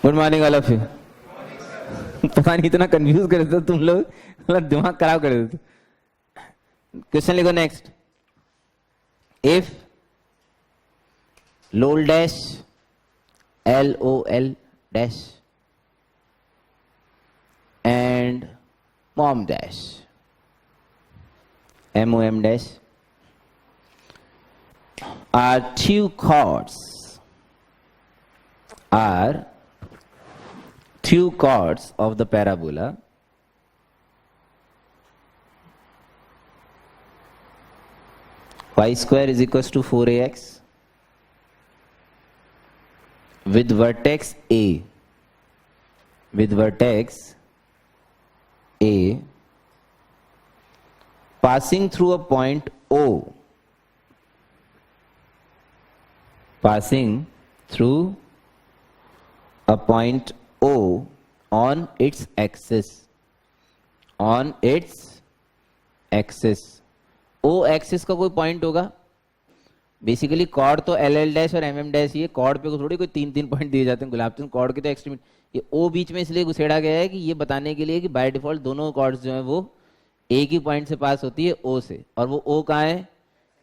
Good morning all of you. पता नहीं इतना कंफ्यूज कर देते तुम लोग, मतलब दिमाग खराब कर देते। क्वेश्चन लिखो next. If lol dash LOL dash and mom dash MOM dash are two chords of the parabola y square is equals to 4ax with vertex A passing through a point O, on its axis, O axis का कोई point होगा। Basically cord तो LL dash और MM dash ही है, cord पे को थोड़ी कोई 3 पॉइंट दिए जाते हैं गुलाब चंद, कॉर्ड के तो एक्सट्रीमिटी। ये O बीच में इसलिए घुसेड़ा गया है कि ये बताने के लिए कि बाय डिफॉल्ट दोनों कॉर्ड्स जो है वो एक ही पॉइंट से पास होती है O से, और वो O कहाँ है,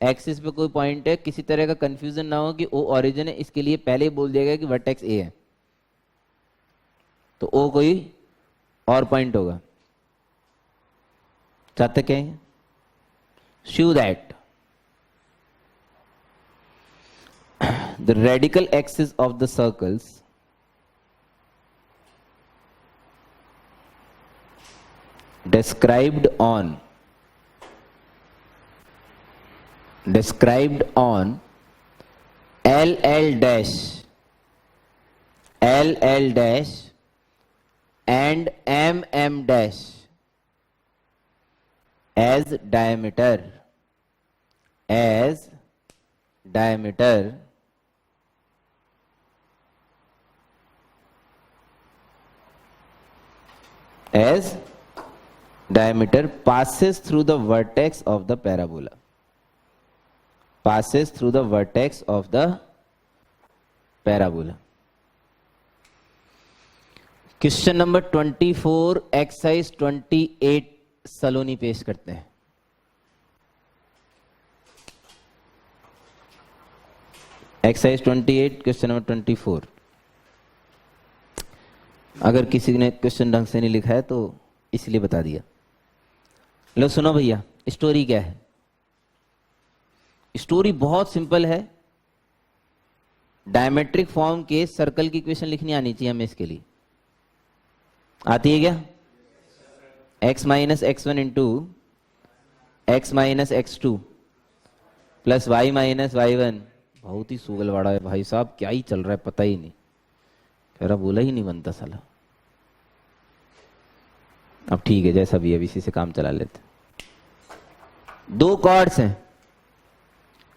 एक्सिस पे कोई पॉइंट है। किसी तरह का कंफ्यूजन ना हो कि O ओरिजिन है, इसके लिए पहले ही बोल दिया गया कि वर्टेक्स A है, तो O कोई और पॉइंट होगा। चाहते क्या है, show that the radical axis of the circles described on LL dash and MM dash as diameter passes through the vertex of the parabola, question number 24 exercise 28 सलोनी पेश करते हैं। Exercise 28 question number 24। अगर किसी ने क्वेश्चन ढंग से नहीं लिखा है तो इसलिए बता दिया। लो सुनो भैया, स्टोरी क्या है। स्टोरी बहुत सिंपल है। डायमेट्रिक फॉर्म के सर्कल की इक्वेशन लिखनी आनी चाहिए हमें। इसके लिए आती है क्या, x minus x1 into x minus x2 plus y minus y1। बहुत ही सुगलवाड़ा है भाई साहब, क्या ही चल रहा है पता ही नहीं, कह रहा बोला ही नहीं बनता साला। अब ठीक है, जैसा भी है इसी से काम चला लेते। दो कॉर्ड्स हैं,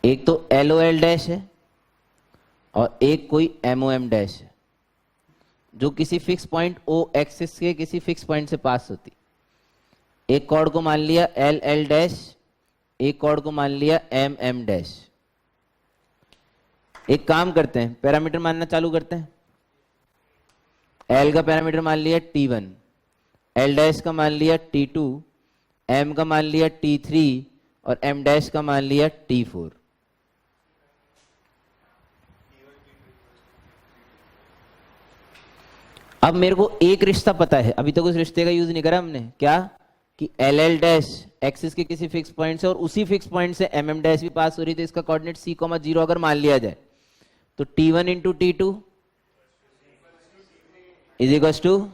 एक तो LOL डैश है और एक कोई MOM डैश है, जो किसी फिक्स पॉइंट O एक्सिस के किसी फिक्स पॉइंट से पास होती। एक कॉर्ड को मान लिया LL डैश, एक कॉर्ड को मान लिया MM डैश। एक काम करते हैं, पैरामीटर मानना चालू करते हैं। L का पैरामीटर मान लिया T1, L डैश का मान लिया T2, M का मान लिया T3 और M डैश का मान लिया T4। अब मेरे को एक रिश्ता पता है, अभी तक उस रिश्ते का यूज नहीं करा हमने। क्या कि LL डैश एक्सिस के किसी फिक्स पॉइंट से और उसी फिक्स पॉइंट से MM डैश भी पास हो रही, तो इसका कोऑर्डिनेट C, 0 अगर मान लिया जाए तो T1 into T2 is equal to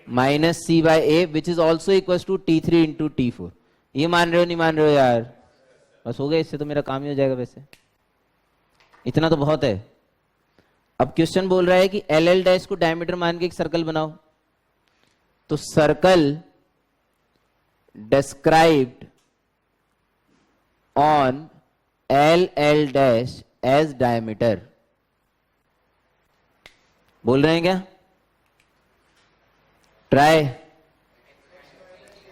minus C by A which is also equal to T3 into T4। ये मान रहे हो नहीं मान रहे हो यार? बस हो गया, इससे तो मेरा काम ही हो जाएगा। वैसे इतना तो बहुत है। अब क्वेश्चन बोल रहा है कि LL डैश को डायमीटर मान के एक सर्कल बनाओ। तो circle described on LL dash as diameter. बोल रहे हैं क्या? Try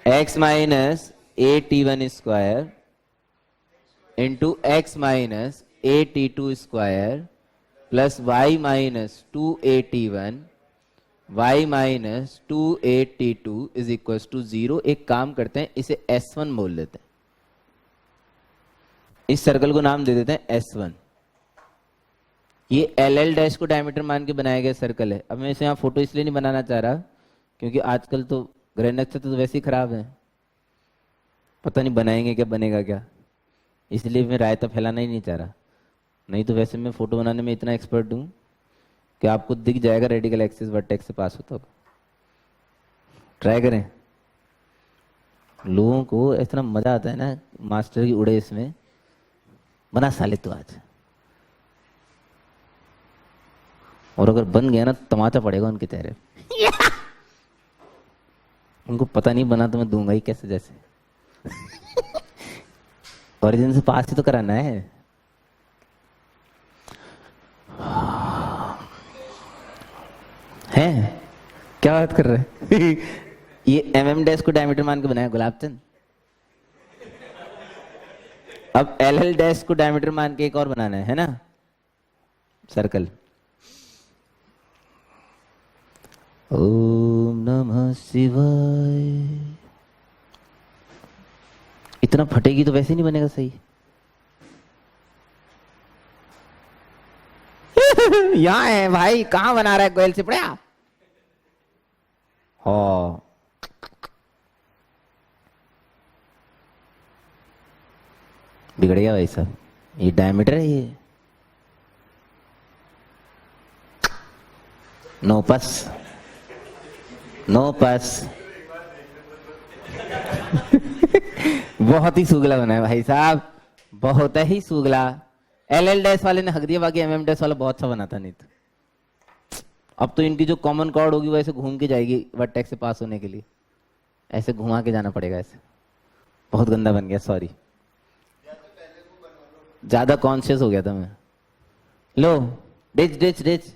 x minus AT1 square into x minus AT2 square plus y minus 2AT1 y minus 2a t2 is equal to 0। एक काम करते हैं, इसे S1 बोल लेते हैं, इस सर्कल को नाम दे देते हैं S1। ये LL डैश को डायमीटर मान के बनाया गया सर्कल है। अब मैं इसे यहाँ फोटो इसलिए नहीं बनाना चाह रहा क्योंकि आजकल तो ग्रह नक्षत्र तो वैसे ही खराब है, पता नहीं बनाएंगे क्या बनेगा क्या, इसलिए मैं रायता फैलाना ही नहीं चाह रहा। नहीं तो वैसे मैं फोटो बनाने में इतना एक्सपर्ट हूँ कि आपको दिख जाएगा रेडिकल एक्सिस वर्टेक्स से पास होता होगा। ट्राई करें, लोगों को इतना मजा आता है ना मास्टर की उड़े इसमें। बना साले तू आज, और अगर बन गया ना तमाचा पड़ेगा उनके चेहरे उनको पता नहीं बना तो मैं दूंगा ही कैसे जैसे ओरिजिन से पास ही तो कराना है। हैं क्या बात कर रहे हैं ये MM डैश को डायमीटर मान के बनाया गुलाबचंद। अब LL डैश को डायमीटर मान के एक और बनाना है ना सर्कल। ओम नमः शिवाय। इतना फटेगी तो वैसे नहीं बनेगा सही यहाँ है भाई, कहां बना रहा है गोयल सिपड़िया। हाँ बिगड़ गया भाई साहब, ये डायमीटर है ये। नो पास नो पास बहुत ही सुगला बना है भाई साहब, बहुत ही सुगला। LL डैश वाले ने हक दिया, बाकी MM डैश वाला बहुत सा बना था। नहीं तो अब तो इनकी जो कॉमन कॉर्ड होगी वो ऐसे घूम के जाएगी वर्टेक्स से पास होने के लिए, ऐसे घुमा के जाना पड़ेगा। ऐसे बहुत गंदा बन गया, सॉरी, ज्यादा कॉन्शियस हो गया था मैं। लो डिच डिच डिच,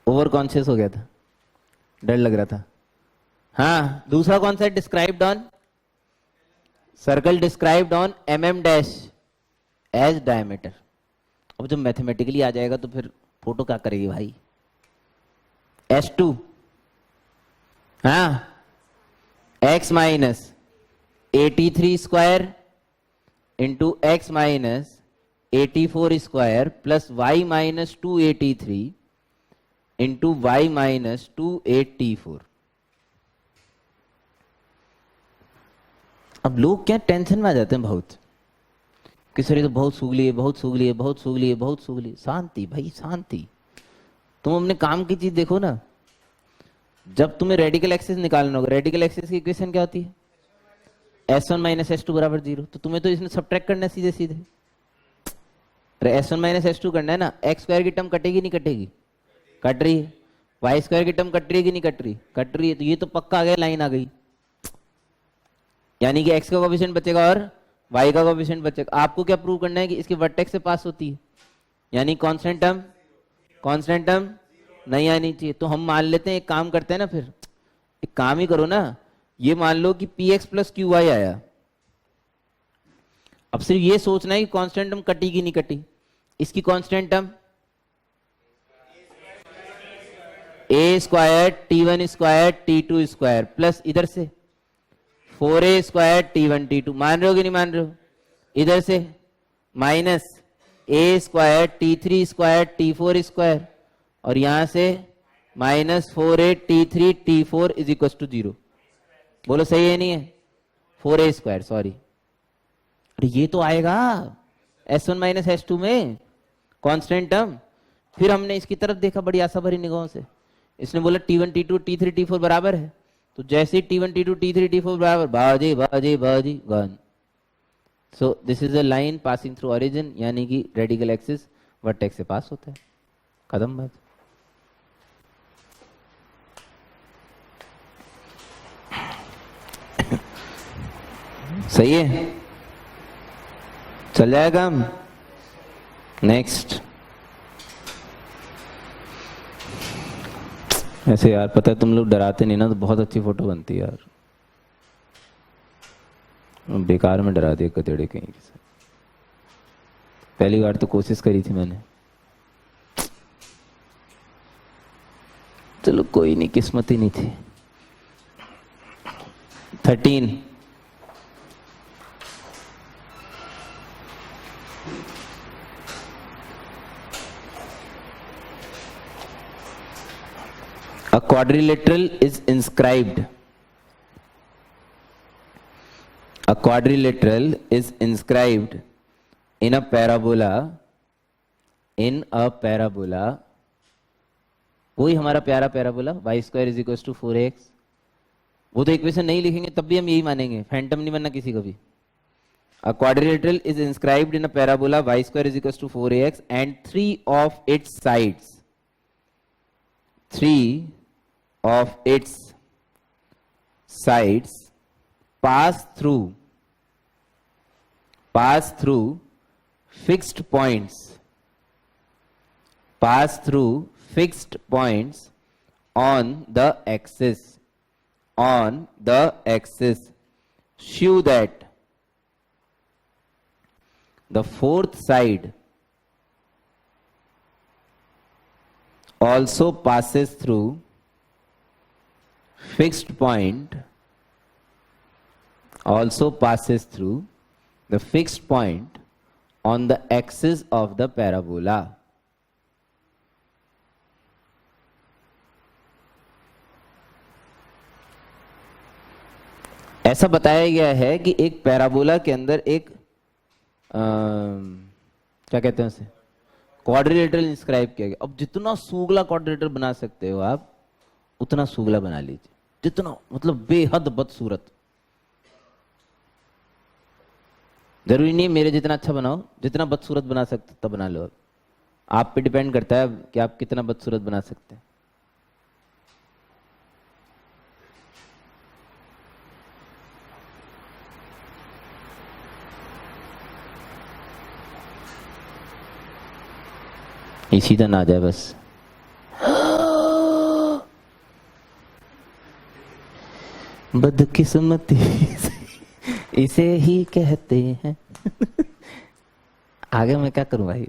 ओवर कॉन्शियस हो गया था, डर लग रहा था। हाँ दूसरा कौन सा है? Described on circle described on MM dash as diameter. अब जब मैथमेटिकली आ जाएगा तो फिर फोटो क्या करेगी भाई। S2 हाँ x minus 83 square into x minus 84 square plus y minus 283 into y minus 284। अब लोग क्या टेंशन में आ जाते हैं बहुत कि सर ये तो बहुत सूगली है, बहुत सूगली है, बहुत सूगली है, बहुत सूगली। शांति भाई शांति, तुम अपने काम की चीज देखो ना। जब तुम्हें रेडिकल एक्सिस निकालना होगा, रेडिकल एक्सिस की इक्वेशन क्या होती है? S1 माइनस S2 बराबर 0। तो तुम्हें तो इसमें सब्ट्रैक्ट करना है सीधे सीधे। अरे S1 माइनस S2 करना है ना, एक्स स्क्वायर की टर्म कटेगी नहीं कटेगी? कट रही है। वाई स्क्वायर की टर्म कट रही है कि नहीं कट रही? कट रही है। तो ये तो पक्का आ गया, लाइन आ गई, यानी कि x का कोएफिशिएंट बचेगा और y का कोएफिशिएंट बचेगा। आपको क्या प्रूव करना है कि इसके वर्टेक्स से पास होती है, यानी कांस्टेंट टर्म नहीं आनी चाहिए। तो हम मान लेते हैं, एक काम करते हैं ना, फिर एक काम ही करो ना, ये मान लो कि px प्लस qy आया। अब सिर्फ ये सोचना है कि कांस्टेंट टर्म कटी कि नहीं कटी। इसकी constant term a square t1 square t2 square plus इधर से 4a स्क्वायर t1 t2, मान रहे हो कि नहीं मान रहे हो? इधर से minus a square t3 square t4 square और यहां से minus 4a t3 t4 is equal to 0। बोलो सही है नहीं है? 4a square, sorry. अरे ये तो आएगा S1 माइनस S2 में कांस्टेंट टर्म। फिर हमने इसकी तरफ देखा बड़ी आशा भरी निगाहों से, इसने बोला t1 t2 t3 t4 बराबर है। तो जैसे t1 t2 t3 t4 बराबर, बाजी बाजी बाजी gun. So this is a line passing through origin, यानी कि रेडिकल एक्सिस वर्टेक्स से पास होता है। खत्म बात। सही है, चल जाएगा हम नेक्स्ट। ऐसे यार पता है तुम लोग डराते नहीं ना तो बहुत अच्छी फोटो बनती है यार, बेकार में डरा दिया कतेड़े कहीं के साथ। पहली बार तो कोशिश करी थी मैंने। चलो कोई नहीं, किस्मत ही नहीं थी। 13, a quadrilateral is inscribed. A quadrilateral is inscribed in a parabola. In a parabola, वही हमारा प्यारा parabola y square is equal to 4x। वो तो इक्वेशन नहीं लिखेंगे तब भी हम यही मानेंगे, फैंटम नहीं बनना किसी को भी। A quadrilateral is inscribed in a parabola y square is equals to 4ax and three of its sides pass through fixed points on the axis show that the fourth side also passes through the fixed point on the axis of the parabola. ऐसा बताया गया है कि एक parabola के अंदर एक क्या कहते हैं उसे, क्वाड्रिलेटरल इंस्क्राइब किया गया। अब जितना सूगला क्वाड्रिलेटरल बना सकते हो आप उतना सूगला बना लीजिए, जितना मतलब बेहद बदसूरत। जरूरी नहीं मेरे जितना अच्छा बनाओ, जितना बदसूरत बना सकते तब बना लो। आप पे डिपेंड करता है कि आप कितना बदसूरत बना सकते हैं। ये सीधा ना आ जाए बस। बदकिस्मती इसे ही कहते हैं। आगे मैं क्या करूं भाई।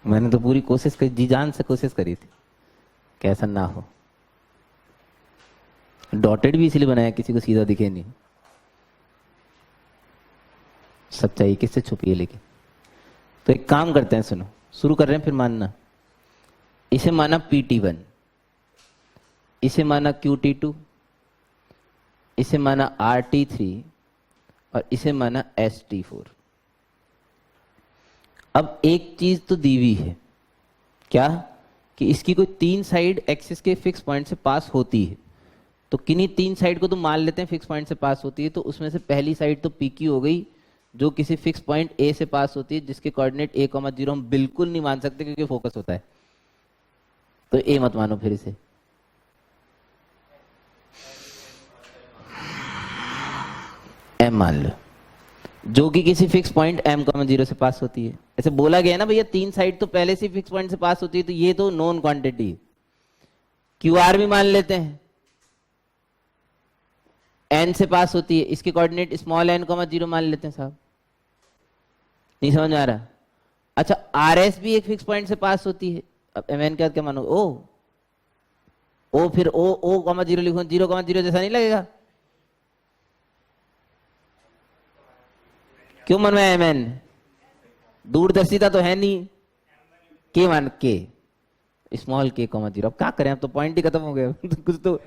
मैंने तो पूरी कोशिश करी, जी जान से कोशिश करी थी कि ऐसा ना हो। डॉटेड भी इसलिए बनाया किसी को सीधा दिखे नहीं, सच्चाई किससे छुपी है। लेकिन तो एक काम करते हैं, सुनो, शुरू कर रहे हैं फिर मानना। इसे माना PT1, इसे माना QT2, इसे माना RT3 और इसे माना ST4। अब एक चीज तो दी हुई है, क्या कि इसकी कोई 3 साइड एक्सिस के फिक्स पॉइंट से पास होती है। तो किन्हीं 3 साइड को तो मान लेते हैं फिक्स पॉइंट से पास होती है। तो उसमें से पहली साइड तो PQ हो गई जो किसी फिक्स पॉइंट A से पास होती है, जिसके कोऑर्डिनेट A,0 हम बिल्कुल नहीं मान सकते क्योंकि फोकस होता है। तो A मत मानो, फिर इसे M मान लो, जो कि किसी फिक्स पॉइंट M,0 से पास होती है। ऐसे बोला गया ना भैया, 3 साइड तो पहले से फिक्स पॉइंट से पास होती है, तो ये तो नॉन क्वांटिटी है। QR भी मान लेते हैं, N से पास होती है, इसके कोऑर्डिनेट स्मॉल n,0 मान लेते हैं साहब। नहीं समझ में आ रहा? अच्छा, RS भी एक फिक्स पॉइंट से पास होती है। अब MN क्या मानो, O फिर O,0 लिखो, 0,0 जैसा नहीं लगेगा? क्यों मन में MN? दूरदर्शिता तो है नहीं। K मान K, स्मॉल k,0। अब क्या करें, अब तो पॉइंट ही खत्म हो गया। कुछ तो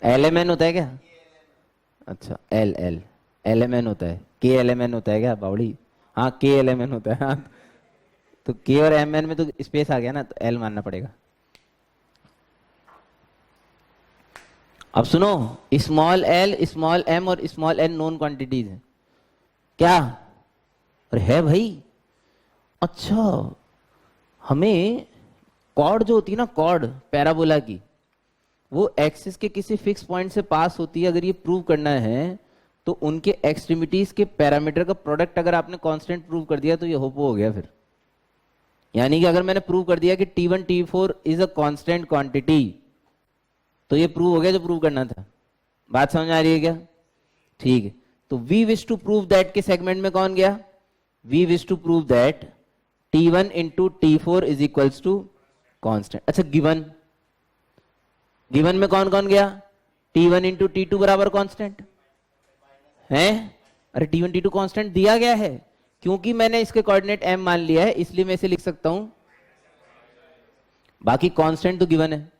LMN होता है क्या? अच्छा, LMN होता है। KLMN होता है क्या बावड़ी? हाँ, KLMN होता है। हाँ, तो K और MN में तो स्पेस आ गया ना, तो L मानना पड़ेगा। अब सुनो, स्मॉल l, स्मॉल m और स्मॉल n नॉन क्वांटिटीज हैं क्या? अरे है भाई। अच्छा, हमें कॉर्ड जो होती है ना, कॉर्ड पैराबोला की, वो एक्सिस के किसी फिक्स पॉइंट से पास होती है। अगर ये प्रूव करना है तो उनके एक्सट्रीमिटीज के पैरामीटर का प्रोडक्ट अगर आपने कांस्टेंट प्रूव कर दिया तो ये होपो हो गया फिर। यानी कि अगर मैंने प्रूव कर दिया कि T1 T4 is a constant quantity, तो ये प्रूव हो गया जो प्रूव करना था। बात समझ आ रही है क्या? ठीक है, तो we wish to prove that के सेगमेंट में कौन गया? We wish to prove that T1 into T4 is equals to constant. अच्छा गिवन में कौन कौन गया? T1 इंटू T2 बराबर कॉन्स्टेंट है। अरे T1 T2 कॉन्स्टेंट दिया गया है, क्योंकि मैंने इसके कोऑर्डिनेट m मान लिया है इसलिए मैं इसे लिख सकता हूं, बाकी कांस्टेंट तो गिवन है।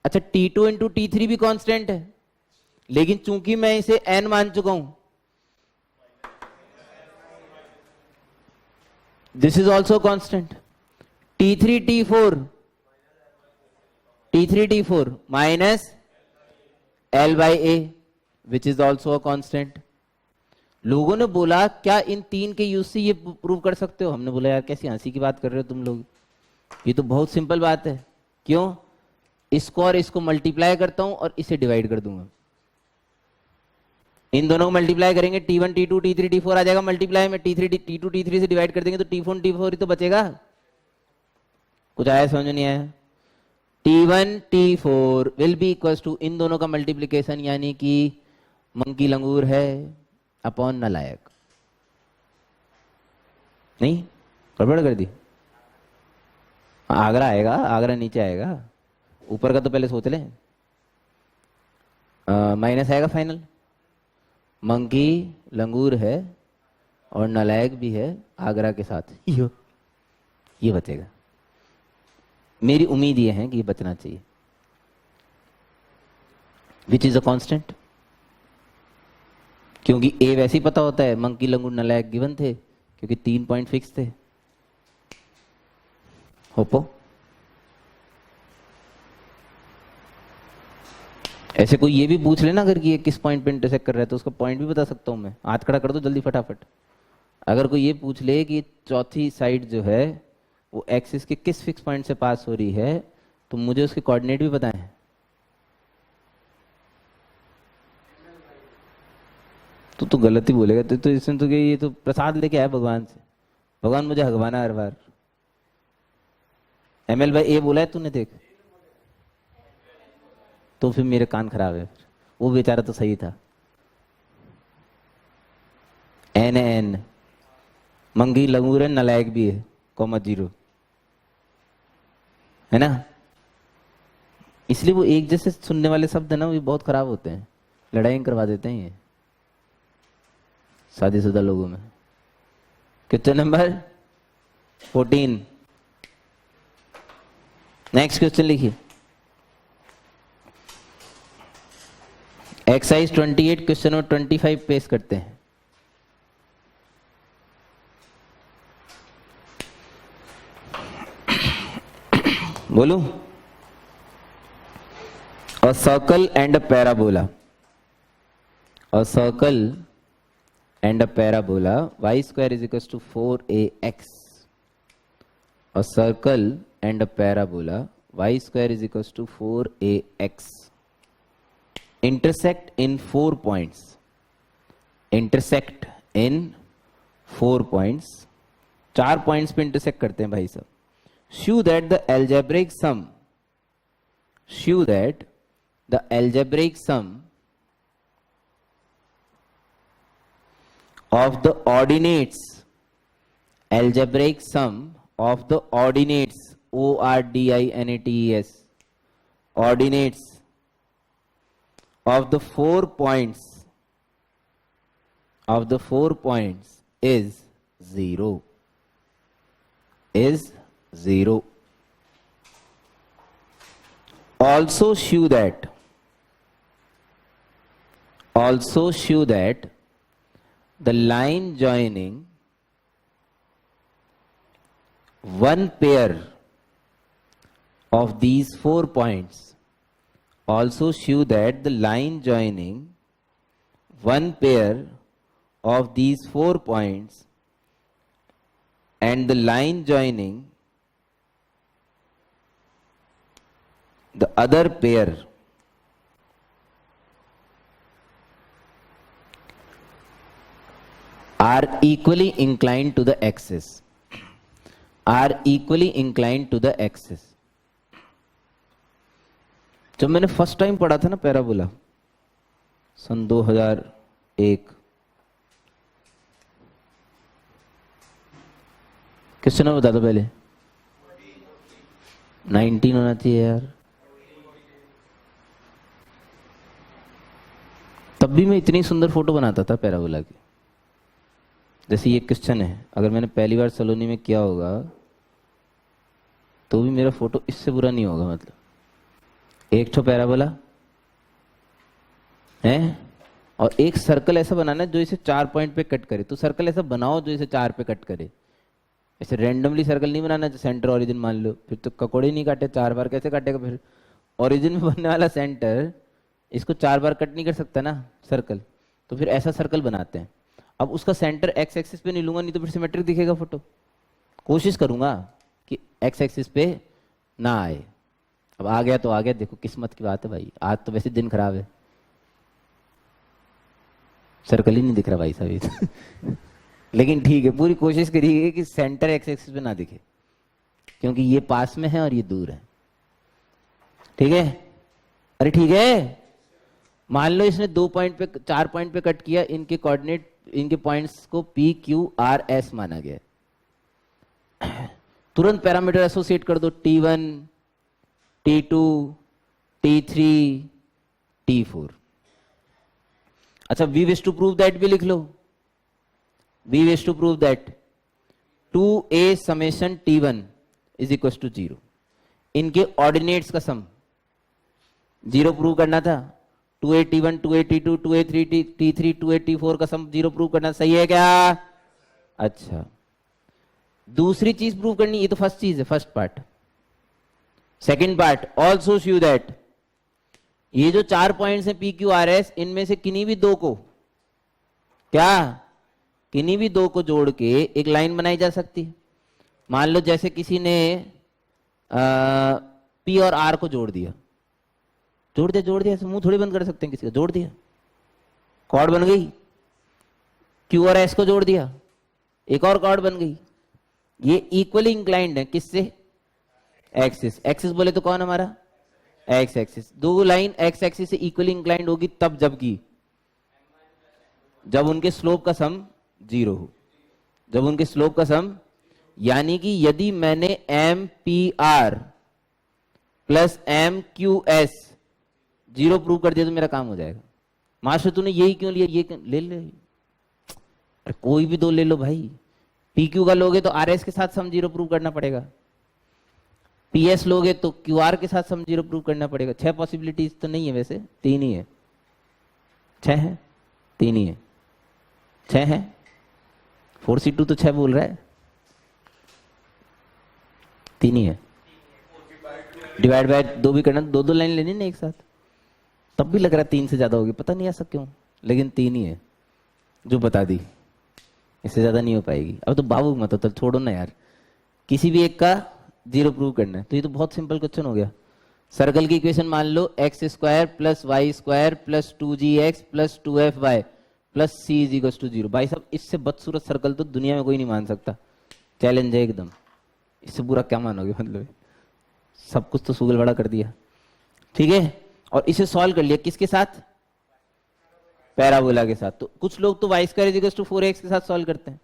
अच्छा T2 इंटू T3 भी कांस्टेंट है, लेकिन चूंकि मैं इसे n मान चुका हूं, this is also constant. T3 T4 minus L by A which is also a constant. लोगों ने बोला क्या इन तीन के यूज से ये प्रूव कर सकते हो? हमने बोला यार कैसी हंसी की बात कर रहे हो तुम लोग, ये तो बहुत सिंपल बात है। क्यों? इसको और इसको मल्टीप्लाई करता हूं और इसे डिवाइड कर दूंगा। इन दोनों को मल्टीप्लाई करेंगे, T1 T2 T3 T4 आ जाएगा मल्टीप्लाई में। T3 T2 T3 से डिवाइड कर देंगे तो T4 T4 ही तो बचेगा। कुछ आया समझ नहीं आया? T1 T4 will be equals to इन दोनों का मल्टीप्लीकेशन, यानी कि मंकी लंगूर है अपॉन नालायक। नहीं गड़बड़ कर दी? आगरा आएगा, आगरा नीचे आएगा, ऊपर का तो पहले सोच लें। माइनस आएगा फाइनल, मंकी लंगूर है और नालायक भी है आगरा के साथ, ये बचेगा। मेरी उम्मीद ये है कि ये बचना चाहिए। विच इज अ कांस्टेंट, क्योंकि ए वैसे ही पता होता है, मंकी लंगूर नालायक गिवन थे क्योंकि 3 पॉइंट फिक्स थे। होपो ऐसे कोई ये भी पूछ लेना अगर कि ये किस पॉइंट पे इंटरसेक्ट कर रहा है तो उसका पॉइंट भी बता सकता हूं मैं। हाथ खड़ा कर दो जल्दी फटाफट। अगर कोई ये पूछ ले कि चौथी साइड जो है वो एक्सिस के किस फिक्स पॉइंट से पास हो रही है तो मुझे उसके कोऑर्डिनेट भी बताएं। तो गलत ही बोलेगा तो इसमें तो ये तो प्रसाद लेके आया भगवान से, भगवान मुझे हगवाना हर बार। ML भाई ए बोला है तूने, देख तो फिर मेरे कान खराब है। वो बेचारा तो सही था। NN मंगी लंगूर है नालायक भी है, (0) है ना। इसलिए वो एक जैसे सुनने वाले शब्द है ना, वो बहुत खराब होते हैं, लड़ाई करवा देते हैं ये शादीशुदा लोगों में। कितने नंबर? 14। नेक्स्ट क्वेश्चन लिखिए। एक्सरसाइज 28 क्वेश्चन नंबर 25 पेश करते हैं। बोलो। A circle and a parabola. A circle and a parabola. Y square is equals to 4ax. A circle and a parabola. Y square is equals to 4ax. Intersect in 4 points. Intersect in 4 points. 4 points पे intersect करते हैं भाई साहब। Show that the algebraic sum. Show that the algebraic sum of the ordinates. Algebraic sum of the ordinates. ORDINATES. Ordinates of the 4 points. Of the 4 points is 0. Is 0. Also show that the line joining one pair of these 4 points, also show that the line joining one pair of these 4 points and the line joining the other pair are equally inclined to the axis. Are equally inclined to the axis. जब मैंने first time पढ़ा था ना parabola सन 2001, question में बता दो पहले। 19 होना चाहिए यार। तब भी मैं इतनी सुंदर फोटो बनाता था पैराबोला की। जैसे ये क्वेश्चन है, अगर मैंने पहली बार सलोनी में किया होगा तो भी मेरा फोटो इससे बुरा नहीं होगा। मतलब एक तो पैराबोला है और एक सर्कल ऐसा बनाना है जो इसे 4 पॉइंट पे कट करे। तो सर्कल ऐसा बनाओ जो इसे 4 पे कट करे। ऐसे रैंडमली सर्कल नहीं बनाना, सेंटर ओरिजिन मान लो, फिर तो ककोड़े नहीं काटे, 4 बार कैसे काटेगा फिर। ओरिजिन में बनने वाला सेंटर इसको 4 बार कट नहीं कर सकता ना सर्कल, तो फिर ऐसा सर्कल बनाते हैं। अब उसका सेंटर एक्स एक्सिस पे नहीं लूंगा, नहीं तो फिर सिमेट्रिक दिखेगा फोटो। कोशिश करूंगा कि एक्स एक्सिस पे ना आए। अब आ गया तो आ गया, देखो किस्मत की बात है भाई। आज तो वैसे दिन खराब है, सर्कल ही नहीं दिख रहा भाई साहब। लेकिन ठीक है, पूरी कोशिश करिए कि सेंटर एक्स एक्सिस पे ना दिखे, क्योंकि ये पास में है और ये दूर है। ठीक है, अरे ठीक है। मान लो इसने 2 पॉइंट पे 4 पॉइंट पे कट किया, इनके कोऑर्डिनेट, इनके पॉइंट्स को पी क्यू आर एस माना गया। तुरंत पैरामीटर एसोसिएट कर दो, T1 T2 T3 T4। अच्छा, we wish to prove that भी लिख लो। We wish to prove that 2a summation T1 is equal to 0। इनके ऑर्डिनेट्स का सम 0 प्रूव करना था। 2a T1 2a T2 2a T3 2a T4 का सम 0 प्रूव करना, सही है क्या? अच्छा, दूसरी चीज प्रूव करनी, ये तो फर्स्ट चीज है, first part. Second part, also show that ये जो 4 पॉइंट्स हैं पी क्यू आर एस, इनमें से किन्हीं भी दो को, क्या किन्हीं भी दो को जोड़ के एक लाइन बनाई जा सकती है। मान लो जैसे किसी ने पी और आर को जोड़ दिया, जोड़ दिया, मुंह थोड़ी बंद कर सकते हैं किसी का, जोड़ दिया, कॉर्ड बन गई। क्यू और एस को जोड़ दिया, एक और कॉर्ड बन गई। ये इक्वली इंक्लाइंड है किससे? एक्सिस। एक्सिस बोले तो कौन हमारा? X axis. दो लाइन एक्स एक्सिस से इक्वली इंक्लाइंड होगी तब, जब उनके स्लोप का सम 0 हो। जब उनके स्लोप का सम, यानी कि यदि मैंने M P R plus M Q S 0 prove कर दिया तो मेरा काम हो जाएगा। मास्टर तूने यही क्यों लिया? ये क्यों ले? अरे कोई भी दो ले लो भाई। पी क्यू का लोगे तो आर एस के साथ सम 0 प्रूव करना पड़ेगा। पी एस लोगे तो क्यू आर के साथ सम 0 प्रूव करना पड़ेगा। 6 पॉसिबिलिटीज तो नहीं है, वैसे 3 ही है। 6 है, 3 ही है। 6 है, 4C2 तो 6 बोल रहा है, 3 ही है। डिवाइड बाय 2 भी करना, 2 लाइन लेनी ना एक साथ, तब भी लग रहा है 3 से ज्यादा होगी, पता नहीं ऐसा क्यों, लेकिन 3 ही है जो बता दी। इससे ज्यादा नहीं हो पाएगी। अब तो बाबू मत तो छोड़ो ना यार, किसी भी एक का 0 प्रूव करना है। तो ये तो बहुत सिंपल क्वेश्चन हो गया। सर्कल की इक्वेशन मान लो x² plus y² plus 2gx plus 2fy plus c is equal to 0। भाई साहब, इससे बदसूरत सर्कल तो दुनिया में कोई नहीं मान सकता। चैलेंज है एकदम। इससे बुरा क्या मानोगे? मतलब सब कुछ तो सूगल बड़ा कर दिया। ठीक है, और इसे सॉल्व कर लिया किसके साथ? पैराबोला के साथ। तो कुछ लोग तो y² is equal to 4x के साथ सॉल्व करते हैं।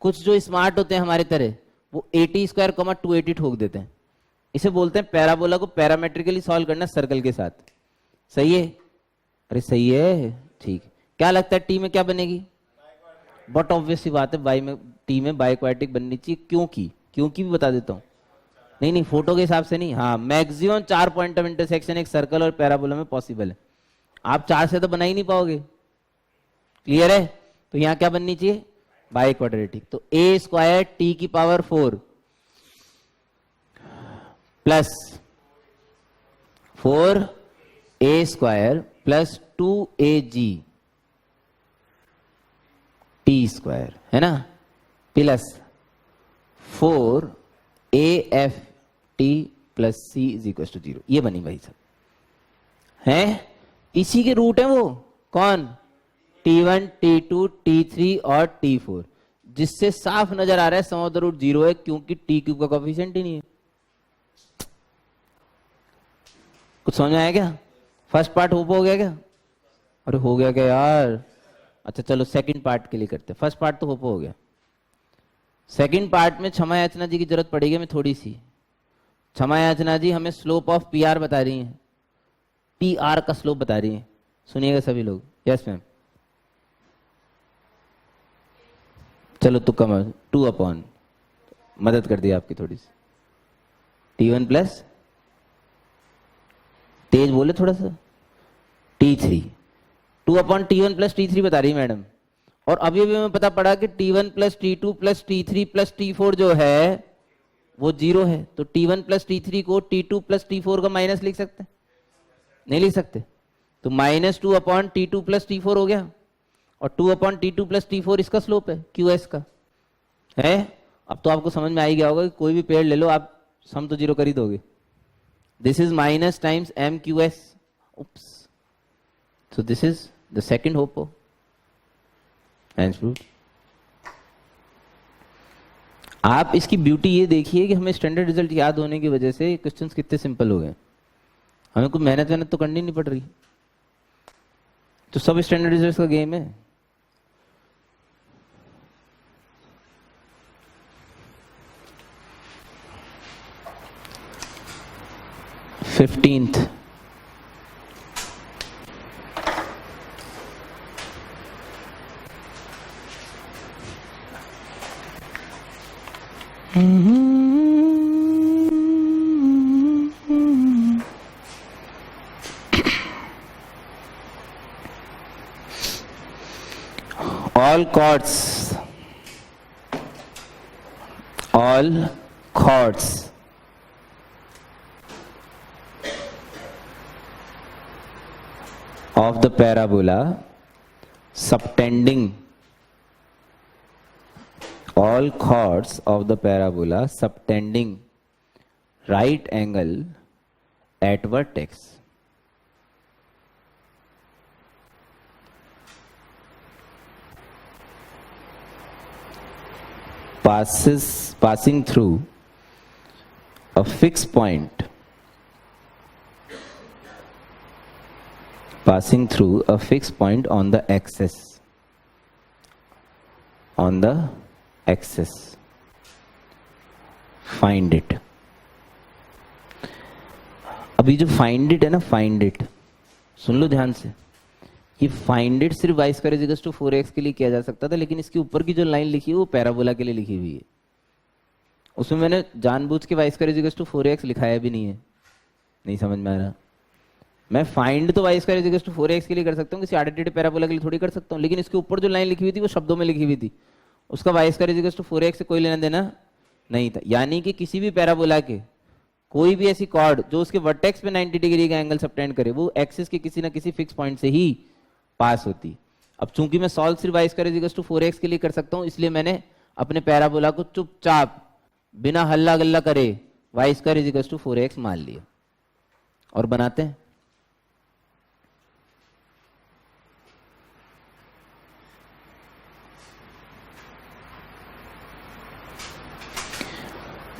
कुछ जो स्मार्ट होते हैं हमारे तरह, वो 80² 280 ठोक देते हैं। इसे बोलते हैं पैराबोला को पैरामेट्रिकली सॉल्व करना सर्कल के साथ। सही है? अरे सही है, ठीक। क्या लगता है टी में क्या बनेगी? बट ऑब्वियस सी बात है, बाई में टी में बाइक्वाड्रेटिक बननी चाहिए। क्योंकि भी बता देता हूं। नहीं, फोटो के हिसाब से नहीं। हाँ, मैक्सिमम 4 पॉइंट ऑफ इंटरसेक्शन एक सर्कल और पैराबोला में पॉसिबल है। आप 4 से तो बना ही नहीं पाओगे। क्लियर है? तो यहां क्या बननी चाहिए? बाइक्वाड्रेटिक। तो a² t⁴ plus 4a² plus 2ag t² है ना, plus 4aft plus c is equal to 0। ये बनी भाई साहब, है इसी के रूट है वो। कौन? T1 T2 T3 और T4, जिससे साफ नजर आ रहा है सम ऑफ द रूट 0 है, क्योंकि t³ का कोएफिशिएंट ही नहीं है। कुछ समझ में आया क्या? फर्स्ट पार्ट होप हो गया क्या? अरे हो गया क्या यार? अच्छा चलो सेकंड पार्ट के लिए करते हैं। फर्स्ट पार्ट तो होप हो गया, सेकंड पार्ट में क्षमा याचना जी की जरूरत पड़ेगी हमें थोड़ी सी। क्षमा याचना जी हमें स्लोप ऑफ पी आर बता रही हैं, पी आर का स्लोप बता रही हैं। सुनिएगा सभी लोग। Yes ma'am. चलो तुक्का मार, 2 अपॉन, मदद कर दी आपकी थोड़ी सी, T1 प्लस, तेज बोले थोड़ा सा, T3। 2 upon T1 plus T3 बता रही मैडम। और अभी अभी हमें पता पड़ा कि T1 plus T2 plus T3 plus T4 जो है वो 0 है। तो T1 प्लस T3 को T2 प्लस T4 का माइनस लिख सकते हैं? नहीं लिख सकते। तो -2 अपॉन T2 प्लस T4 हो गया, और 2 अपॉन T2 प्लस T4 इसका स्लोप है, QS का है। अब तो आपको समझ में आ ही गया होगा कि कोई भी पेड़ ले लो आप, सम तो 0 कर ही दोगे। This is minus times MQS। Oops. So this is the second HOPO. आप इसकी ब्यूटी ये देखिए कि हमें स्टैंडर्ड रिजल्ट याद होने की वजह से क्वेश्चंस कितने सिंपल हो गए। हमें कुछ मेहनत तो करनी नहीं पड़ रही। तो सब स्टैंडर्ड रिजल्ट का गेम है। Fifteenth, all chords of the parabola subtending, all chords of the parabola subtending right angle at vertex passing through a fixed point, passing through a fixed point on the axis, find it। अभी जो find it है ना, find it सुन लो ध्यान से। ये find it सिर्फ y square is equal to 4x के लिए किया जा सकता था, लेकिन इसके ऊपर की जो लाइन लिखी है वो पैराबोला के लिए लिखी हुई है। उसमें मैंने जानबूझ के y square is equal to 4x लिखाया भी नहीं है। नहीं समझ में आ रहा? मैं फाइंड तो y square is equal to 4x के लिए कर सकता हूँ, किसी आर्डिनेट पैराबोला के लिए थोड़ी कर सकता हूँ। लेकिन इसके ऊपर जो लाइन लिखी हुई थी वो शब्दों में लिखी हुई थी, उसका y square is equal to 4x से कोई लेना देना नहीं था। यानी कि किसी भी पैराबोला के कोई भी ऐसी कॉर्ड जो उसके वर्टेक्स पे 90 डिग्री का एंगल सबटेंड करे, वो एक्सिस के किसी ना किसी फिक्स पॉइंट से ही पास होती। अब चूंकि मैं सॉल्व सिर्फ y square is equal to 4x के लिए कर सकता हूं, इसलिए मैंने अपने पैराबोला को चुपचाप बिना हल्ला गल्ला करे y square is equal to 4x मान लिया। और बनाते हैं।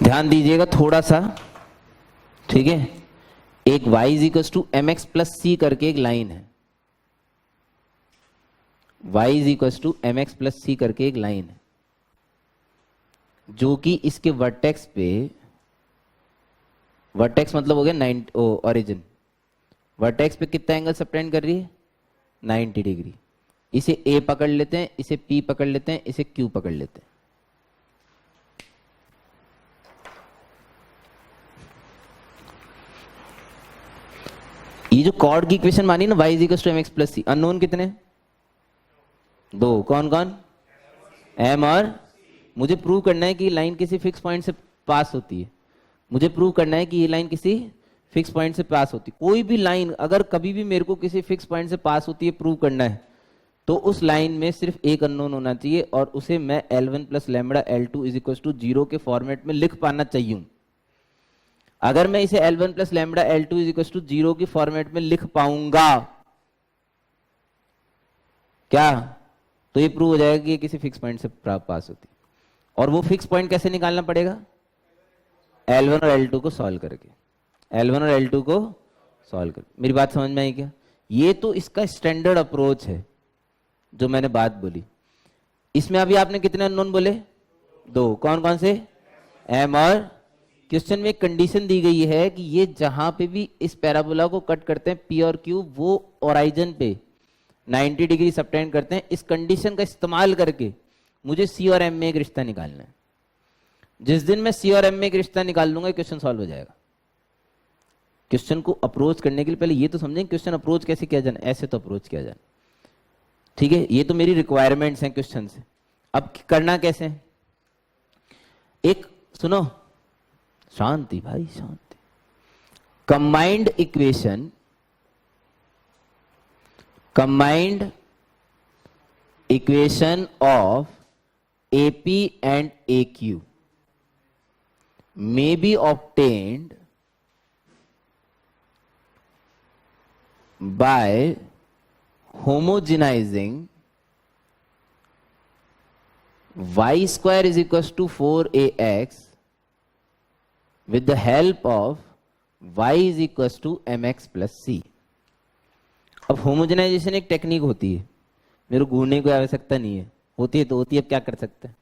ध्यान दीजिएगा थोड़ा सा, ठीक है। एक y is equal to mx plus c करके एक लाइन है, y is equal to mx plus c करके एक लाइन है, जो कि इसके वर्टेक्स पे, वर्टेक्स मतलब हो गया ओरिजिन, वर्टेक्स पे कितना एंगल सबटेंड कर रही है? 90 डिग्री। इसे a पकड़ लेते हैं, इसे p पकड़ लेते हैं, इसे q पकड़ लेते हैं। ये जो कॉर्ड की इक्वेशन मानी ना, y is equal to mx plus c, unknown कितने? 2। कौन कौन? m और, मुझे प्रूव करना है कि लाइन किसी फिक्स पॉइंट से पास होती है। मुझे प्रूव करना है कि ये लाइन किसी फिक्स पॉइंट से पास होती है। कोई भी लाइन अगर कभी भी मेरे को किसी फिक्स पॉइंट से पास होती है प्रूव करना है, तो उस लाइन में सिर्फ एक अननोन होना चाहिए, और उसे मैं L1 plus lambda L2 is equal to 0 के फॉर्मेट में लिख पाना चाहिए। अगर मैं इसे L1 plus lambda L2 is equal to 0 के फॉर्मेट में लिख पाऊंगा क्या, तो ये प्रूव हो जाएगा कि ये किसी फिक्स पॉइंट से पास होती। और वो फिक्स पॉइंट कैसे निकालना पड़ेगा? L1 और L2 को सॉल्व करके, L1 और L2 को सॉल्व करके। मेरी बात समझ में आई क्या? ये तो इसका स्टैंडर्ड अप्रोच है जो मैंने बात बोली। इसमें अभी आपने कितने अननोन बोले? दो, कौन कौन से, एम और, क्वेश्चन में एक कंडीशन दी गई है कि ये जहां पे भी इस पैराबोला को कट करते हैं पी और क्यू, वो ओराइजन पे 90 डिग्री सबटेंड करते हैं। इस कंडीशन का इस्तेमाल करके मुझे सी और एम में एक रिश्ता निकालना है। जिस दिन मैं सी और एम में एक रिश्ता निकाल लूंगा क्वेश्चन सॉल्व हो जाएगा। क्वेश्चन को अप्रोच करने के लिए पहले ये तो समझें क्वेश्चन अप्रोच कैसे किया जाए, ऐसे तो अप्रोच किया जाए, ठीक है। ये तो मेरी रिक्वायरमेंट्स हैं क्वेश्चन से। अब करना कैसे है, एक सुनो, शांति भाई शांति, combined equation, combined equation of AP and AQ may be obtained by homogenizing y square is equals to 4ax with the help of y is equals to mx plus c। अब होमोजेनाइजेशन एक technique होती है, मेरे को घूरने की आवश्यकता नहीं है, होती है तो होती है, अब क्या कर सकते हैं,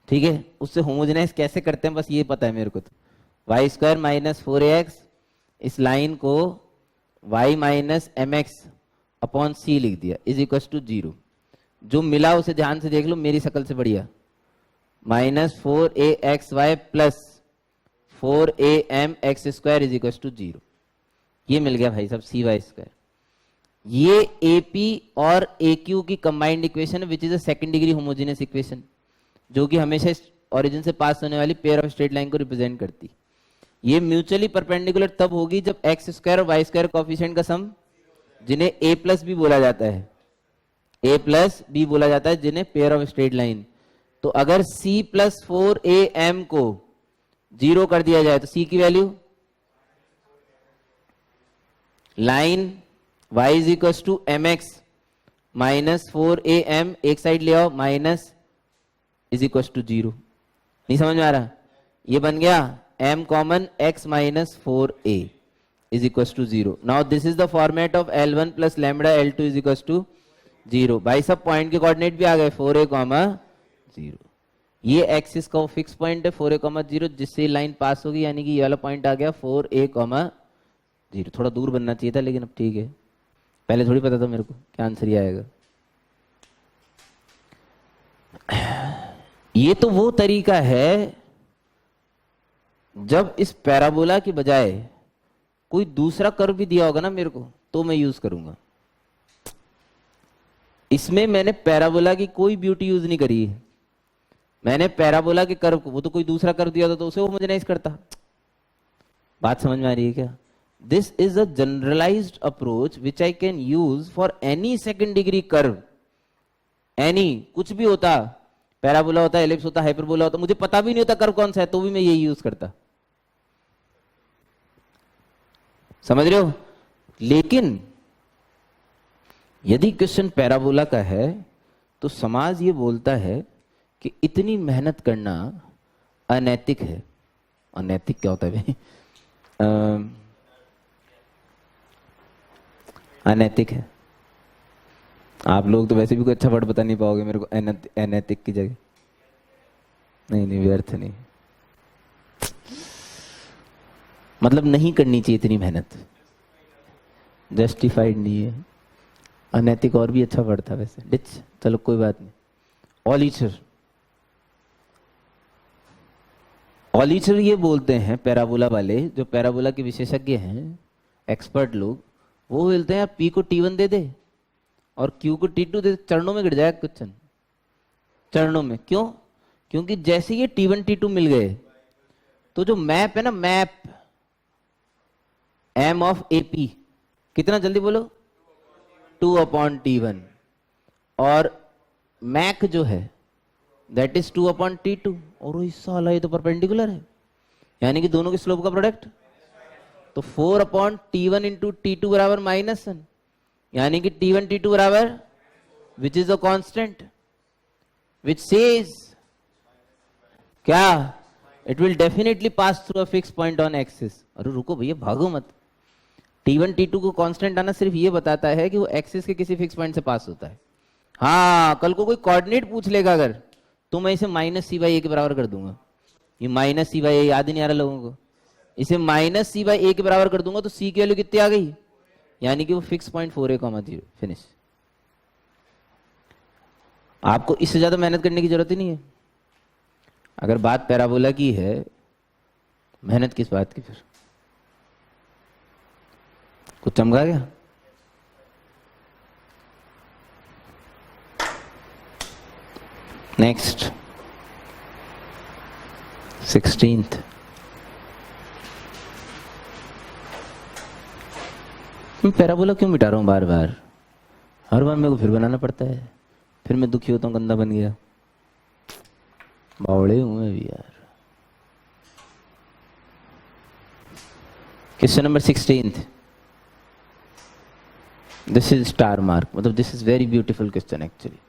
ठीक है। उससे होमोजेनाइज कैसे करते हैं बस ये पता है मेरे को। तो वाई स्क्वायर माइनस 4ax, इस लाइन को y minus m x upon c लिख दिया, इज इक्वल टू 0। जो मिला उसे ध्यान से देख लो, मेरी शक्ल से बढ़िया, minus 4axy plus 4am x square is equal to 0। ये मिल गया भाई साहब cy स्क्वायर। ये AP और AQ की combined equation which is a second degree homogeneous equation, जो कि हमेशा ओरिजिन से पास होने वाली पेयर ऑफ स्ट्रेट लाइन को रिप्रेजेंट करती। ये म्यूचुअली परपेंडिकुलर तब होगी जब एक्स स्क्वायर और वाई स्क्वायर कोएफिशिएंट का सम, जिन्हें A प्लस बी बोला जाता है, A प्लस बी बोला जाता है, जिन्हें पेयर ऑफ स्ट्रेट लाइन। तो अगर C प्लस 4am को 0 कर दिया जाए तो C की value, line y is equal to m x minus 4am, एक साइड ले आओ, माइनस इज इक्वल टू 0। नहीं समझ में आ रहा, ये बन गया m common x minus 4a is equal to 0। Now this is the format of L1 plus lambda L2 is equal to 0। भाई सब पॉइंट के कोऑर्डिनेट भी आ गए, 4a कॉमा 0। ये एक्सिस का फिक्स पॉइंट है 4a कॉमा 0, जिससे लाइन पास होगी, यानी कि ये वाला पॉइंट आ गया 4a कॉमा 0। थोड़ा दूर बनना चाहिए था लेकिन अब ठीक है, पहले थोड़ी पता था मेरे को क्या आंसर ही आएगा। ये तो वो तरीका है जब इस पैराबोला की बजाय कोई दूसरा कर्व भी दिया होगा ना मेरे को, तो मैं यूज करूंगा। इसमें मैंने पैराबोला की कोई ब्यूटी यूज नहीं करी है, मैंने पैराबोला के कर्व को, वो तो कोई दूसरा कर्व दिया था तो उसे होमोजेनाइज करता। बात समझ में आ रही है क्या? This is a generalized approach which I can use for any second degree curve. Any कुछ भी होता, पैराबोला होता, एलिप्स होता, हाइपरबोला होता, मुझे पता भी नहीं होता कर्व कौन सा है, तो भी मैं यही यूज करता। समझ रहे हो? लेकिन यदि क्वेश्चन पैराबोला का है तो समाज ये बोलता है कि इतनी मेहनत करना अनैतिक है। अनैतिक क्या होता है भाई? अनैतिक है। आप लोग तो वैसे भी कोई अच्छा वर्ड बता नहीं पाओगे मेरे को अनैतिक की जगह। नहीं व्यर्थ नहीं, मतलब नहीं करनी चाहिए इतनी मेहनत, जस्टिफाइड नहीं है। अनैतिक और भी अच्छा वर्ड था वैसे, डिच, चलो कोई बात नहीं। ऑलीचर ये बोलते हैं पैराबोला वाले, जो पैराबोला के विशेषज्ञ हैं, एक्सपर्ट लोग, वो बोलते हैं यार P को T1 दे दे और Q को T2 दे दे, चरणों में गिर जाएगा क्वेश्चन, चरणों में। क्यों? क्योंकि जैसे ये T1 T2 मिल गए तो जो मैप है ना, मैप M ऑफ AP, कितना जल्दी बोलो, 2/T1, और मैक जो है दैट इज 2/T2। और इस साला ये तो परपेंडिकुलर है, यानी कि दोनों के स्लोप का प्रोडक्ट, तो 4/T1 इंटू T2 बराबर -1, यानी कि T1 T2 बराबर which is a constant which says क्या, it will definitely pass through a fix point on axis. अरे रुको भैया, भागो मत। T1 T2 को कांस्टेंट आना सिर्फ ये बताता है कि वो एक्सिस के किसी फिक्स पॉइंट से पास होता है। हाँ, कल को कोई कोऑर्डिनेट पूछ लेगा अगर, तो मैं इसे माइनस सी बाई ए के बराबर कर दूंगा। ये माइनस सी बाई ए याद ही नहीं आ रहा लोगों को, इसे माइनस सी बाई ए के बराबर कर दूंगा तो सी की वैल्यू कितनी आ गई, यानी कि वो फिक्स 0.48, फिनिश। आपको इससे ज्यादा मेहनत करने की जरूरत ही नहीं है। अगर बात पैराबोला की है, मेहनत किस बात की फिर? कुछ चमका गया? Next 16th। मैं पैराबोला क्यों मिटा रहा हूं बार बार? हर बार मेरे को फिर बनाना पड़ता है, फिर मैं दुखी होता हूं, गंदा बन गया। बावड़े हूं मैं भी यार। Question number 16th, this is star mark, मतलब this is very beautiful question actually.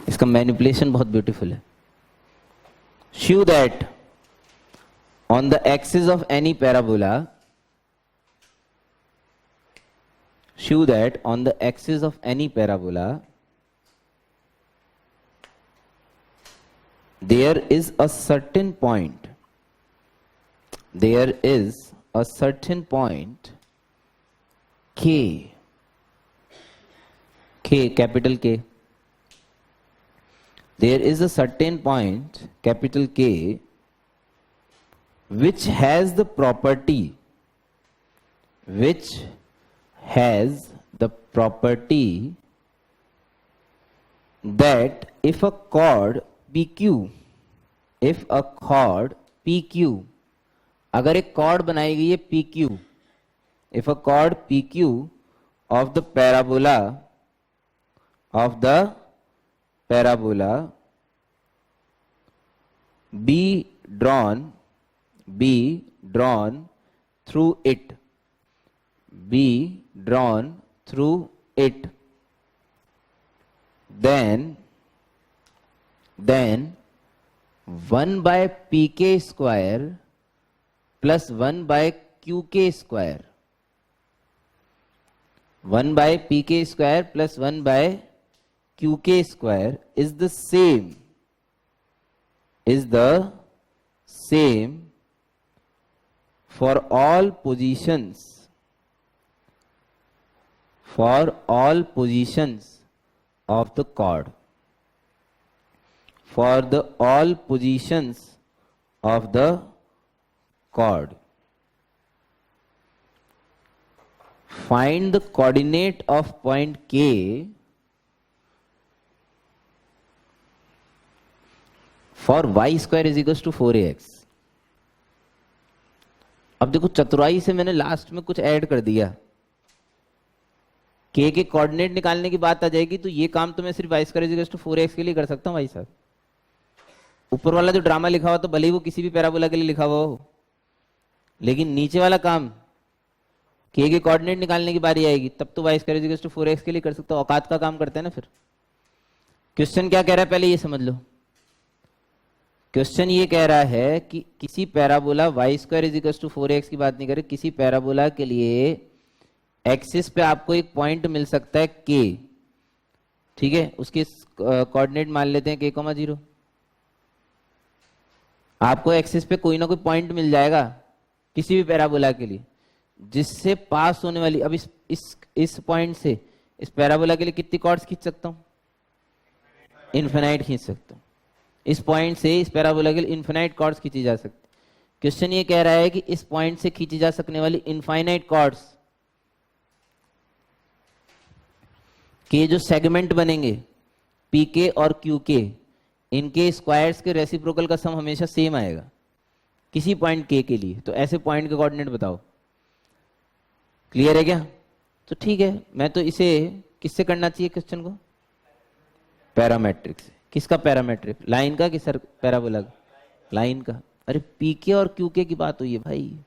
इसका मैनिपुलेशन बहुत ब्यूटीफुल है। Show that on the axis of any parabola, show that on the axis of any parabola there is a certain point, there is a certain point K, K, capital K, there is a certain point capital K which has the property, which has the property that if a chord PQ, if a chord PQ, अगर एक chord बनाई गई है PQ, if a chord PQ of the parabola, of the parabola be drawn through it, be drawn through it, then 1 by pk square plus 1 by qk square, 1 by pk square plus 1 by qk square is the same, is the same for all positions, for all positions of the chord, for the all positions of the chord. Find the coordinate of point K for y square is equals to 4ax। अब देखो चतुराई से मैंने last में कुछ add कर दिया, k के कोऑर्डिनेट निकालने की बात आ जाएगी तो ये काम तो मैं सिर्फ y square is equal to 4x के लिए कर सकता हूं भाई साहब। ऊपर वाला जो ड्रामा लिखा हुआ तो भले ही वो किसी भी पैराबोला के लिए लिखा हुआ हो, लेकिन नीचे वाला काम k के कोऑर्डिनेट निकालने की बारी आएगी तब तो y square is equal to 4x के लिए कर सकता हूं। औकात का काम करते हैं ना। फिर क्वेश्चन क्या कह रहा है पहले ये समझ लो। क्वेश्चन ये कह रहा है कि किसी parabola y square is equal to 4x की बात नहीं कर रहे, किसी पैराबोला के लिए एक्सिस पे आपको एक पॉइंट मिल सकता है k, ठीक है, उसके कोऑर्डिनेट मान लेते हैं k, 0। आपको एक्सिस पे कोई ना कोई पॉइंट मिल जाएगा किसी भी पैराबोला के लिए, जिससे पास होने वाली, अब इस पॉइंट से इस पैराबोला के लिए कितनी कॉर्ड्स खींच सकता हूं? इन्फिनाइट खींच सकता हूं। इस पॉइंट से इस पैराबोला के लिए इन्फिनाइट कॉर्ड्स खींची जा सकती। क्वेश्चन ये कह रहा है कि इस पॉइंट से खींची जा सकने वाली इनफाइनाइट कॉर्ड्स के जो सेगमेंट बनेंगे पीके और क्यूके, इनके स्क्वायर्स के रेसिप्रोकल का सम हमेशा सेम आएगा किसी पॉइंट के लिए। तो ऐसे पॉइंट के कोऑर्डिनेट बताओ। क्लियर है क्या? तो ठीक है, मैं तो इसे किससे करना चाहिए क्वेश्चन को? पैरामेट्रिक से। किसका पैरामेट्रिक? लाइन का कि सर पैराबोला का? लाइन का। अरे पीके और क्यूके की बात हुई है भाई,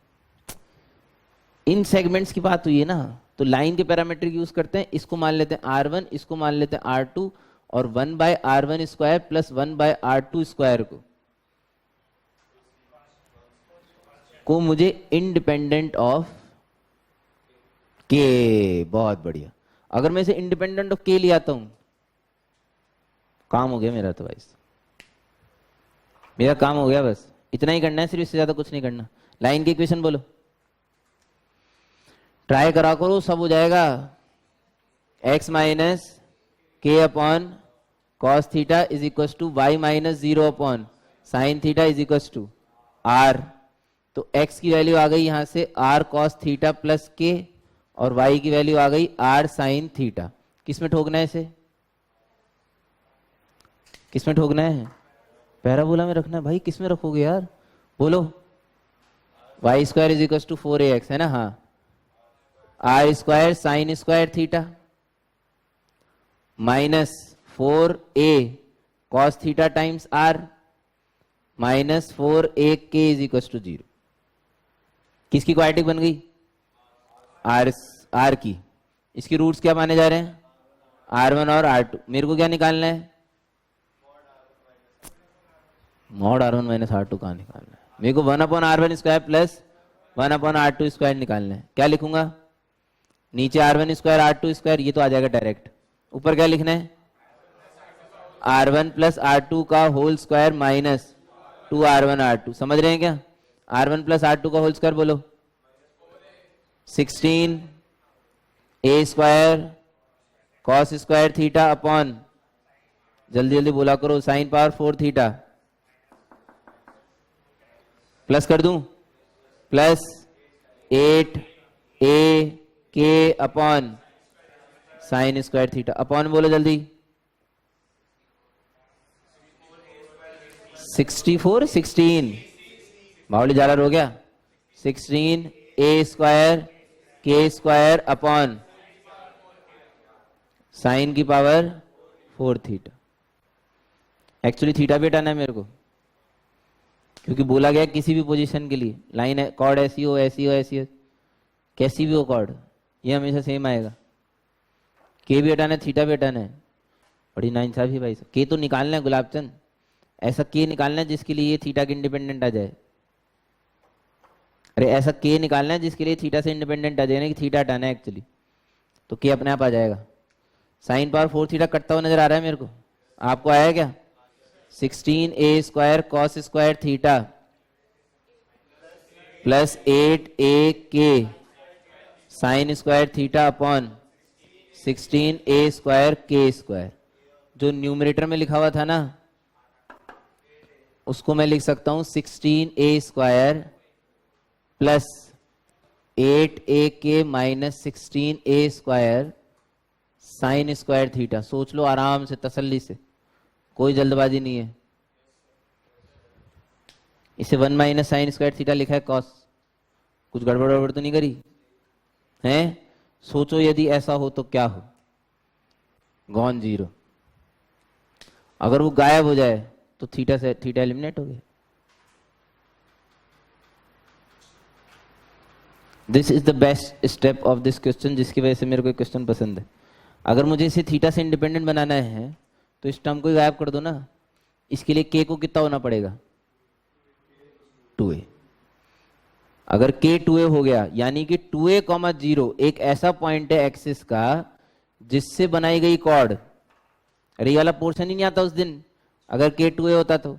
इन सेगमेंट्स की बात हुई है ना, तो लाइन के पैरामेट्रिक यूज करते हैं। इसको मान लेते हैं R1, इसको मान लेते हैं R2, और 1 by R1 square plus 1 by R2 square को मुझे इंडिपेंडेंट ऑफ के, बहुत बढ़िया। अगर मैं इसे इंडिपेंडेंट ऑफ के ले आता हूं, काम हो गया मेरा तो भाई, मेरा काम हो गया, बस इतना ही करना है, सिर्फ इससे ज्यादा कुछ नहीं करना। लाइन की इक्वेशन बोलो, ट्राई करा करो, सब हो जाएगा। x minus k upon cos theta is equal to y minus 0 upon sine theta is equal to r। तो x की वैल्यू आ गई यहां से r cos थीटा प्लस के, और y की वैल्यू आ गई r साइन थीटा। किस में ठोकना है इसे, किस में ठोकना है, पैराबोला में रखना है भाई, किस में रखोगे यार, बोलो। Y square is equal to 4ax है ना, हाँ, r square sine square theta minus 4a cos theta times r minus 4a k is equal to 0। किसकी क्वाड्रेटिक बन गई, r की। इसकी रूट्स क्या माने जा रहे हैं, r1 और r2। मेरे को क्या निकालना है, मॉड r1 माइनस r2 कहाँ निकालना है, मेरे को 1 upon r1 square plus 1 upon r2 square निकालना है। क्या लिखूंगा, नीचे r1 स्क्वायर r2 स्क्वायर, ये तो आ जाएगा डायरेक्ट। ऊपर क्या लिखना है, r1 प्लस r2 का whole square minus 2r1 r2। समझ रहे हैं क्या, r1 प्लस r2 का होल स्क्वायर बोलो, 16a square cos square theta upon, जल्दी जल्दी बोला करो, साइन पावर 4 थीटा, प्लस कर दूं, प्लस 8a के upon sine square theta, upon बोलो जल्दी, 16 बावली जाला हो गया, 16a स्क्वायर के स्क्वायर अपॉन साइन की पावर 4 थीटा। एक्चुअली थीटा भी हटाना है मेरे को, क्योंकि बोला गया किसी भी पोजीशन के लिए लाइन है, कॉर्ड ऐसी हो ऐसी हो ऐसी हो, कैसी भी हो कॉर्ड, ये हमेशा सेम आएगा। के भी हटाना है, थीटा भी हटाना है, बड़ी नाइंसाफी भाई साहब। के तो निकालना है गुलाबचंद, ऐसा के निकालना है जिसके लिए ये थीटा के इंडिपेंडेंट आ जाए। अरे ऐसा के निकालना है जिसके लिए थीटा से इंडिपेंडेंट आ जाए, कि थीटा हटाना है एक्चुअली, तो के अपने आप आ जाएगा। साइन पावर 4 थीटा कटता हुआ नजर आ रहा है मेरे को, आपको आया क्या, 16a square cos square theta plus 8a के sign square theta upon 16a square के स्क्वायर। जो न्यूमरेटर में लिखा हुआ था ना, उसको मैं लिख सकता हूं 16a स्क्वायर प्लस 8a के minus 16a square sine square theta. सोच लो आराम से, तसल्ली से, कोई जल्दबाजी नहीं है। इसे 1 माइनस साइन स्क्वायर थीटा लिखा है कॉस, कुछ गड़बड़ गड़बड़ तो नहीं करी है। सोचो यदि ऐसा हो तो क्या हो, गॉन 0। अगर वो गायब हो जाए तो थीटा से थीटा एलिमिनेट हो गया। This is the best step of this question, जिसकी वजह से मेरे को क्वेश्चन पसंद है। अगर मुझे इसे थीटा से इंडिपेंडेंट बनाना है तो इस टर्म को ही गायब कर दो ना। इसके लिए के को कितना होना पड़ेगा, 2a। अगर k 2a हो गया, यानी कि 2a, 0 एक ऐसा पॉइंट है एक्सिस का जिससे बनाई गई कॉर्ड। अरे ये वाला पोर्शन ही नहीं आता उस दिन अगर k 2a होता तो।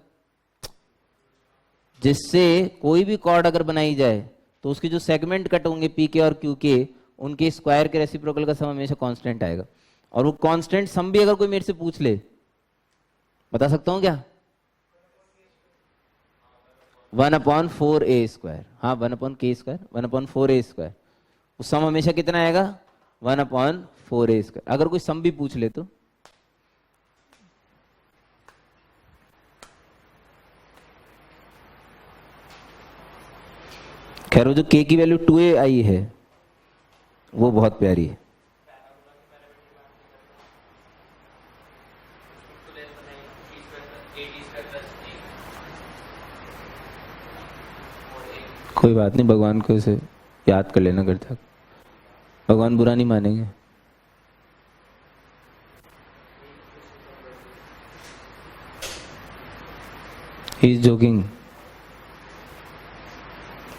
जिससे कोई भी कॉर्ड अगर बनाई जाए तो उसके जो सेगमेंट कट होंगे pk और qk, उनके स्क्वायर के रेसिप्रोकल का सम हमेशा कांस्टेंट आएगा। और वो कांस्टेंट सम भी अगर कोई मेरे से पूछ ले, बता सकता हूं क्या, 1/4a स्क्वायर। हाँ 1/k स्क्वायर, 1/4a स्क्वायर। वो सम हमेशा कितना आएगा, 1/4a स्क्वायर। अगर कोई सम भी पूछ ले तो। खैर वो जो k की वैल्यू 2a आई है वो बहुत प्यारी है। कोई बात नहीं, भगवान को इसे याद कर लेना करता, भगवान बुरा नहीं मानेंगे। He is joking.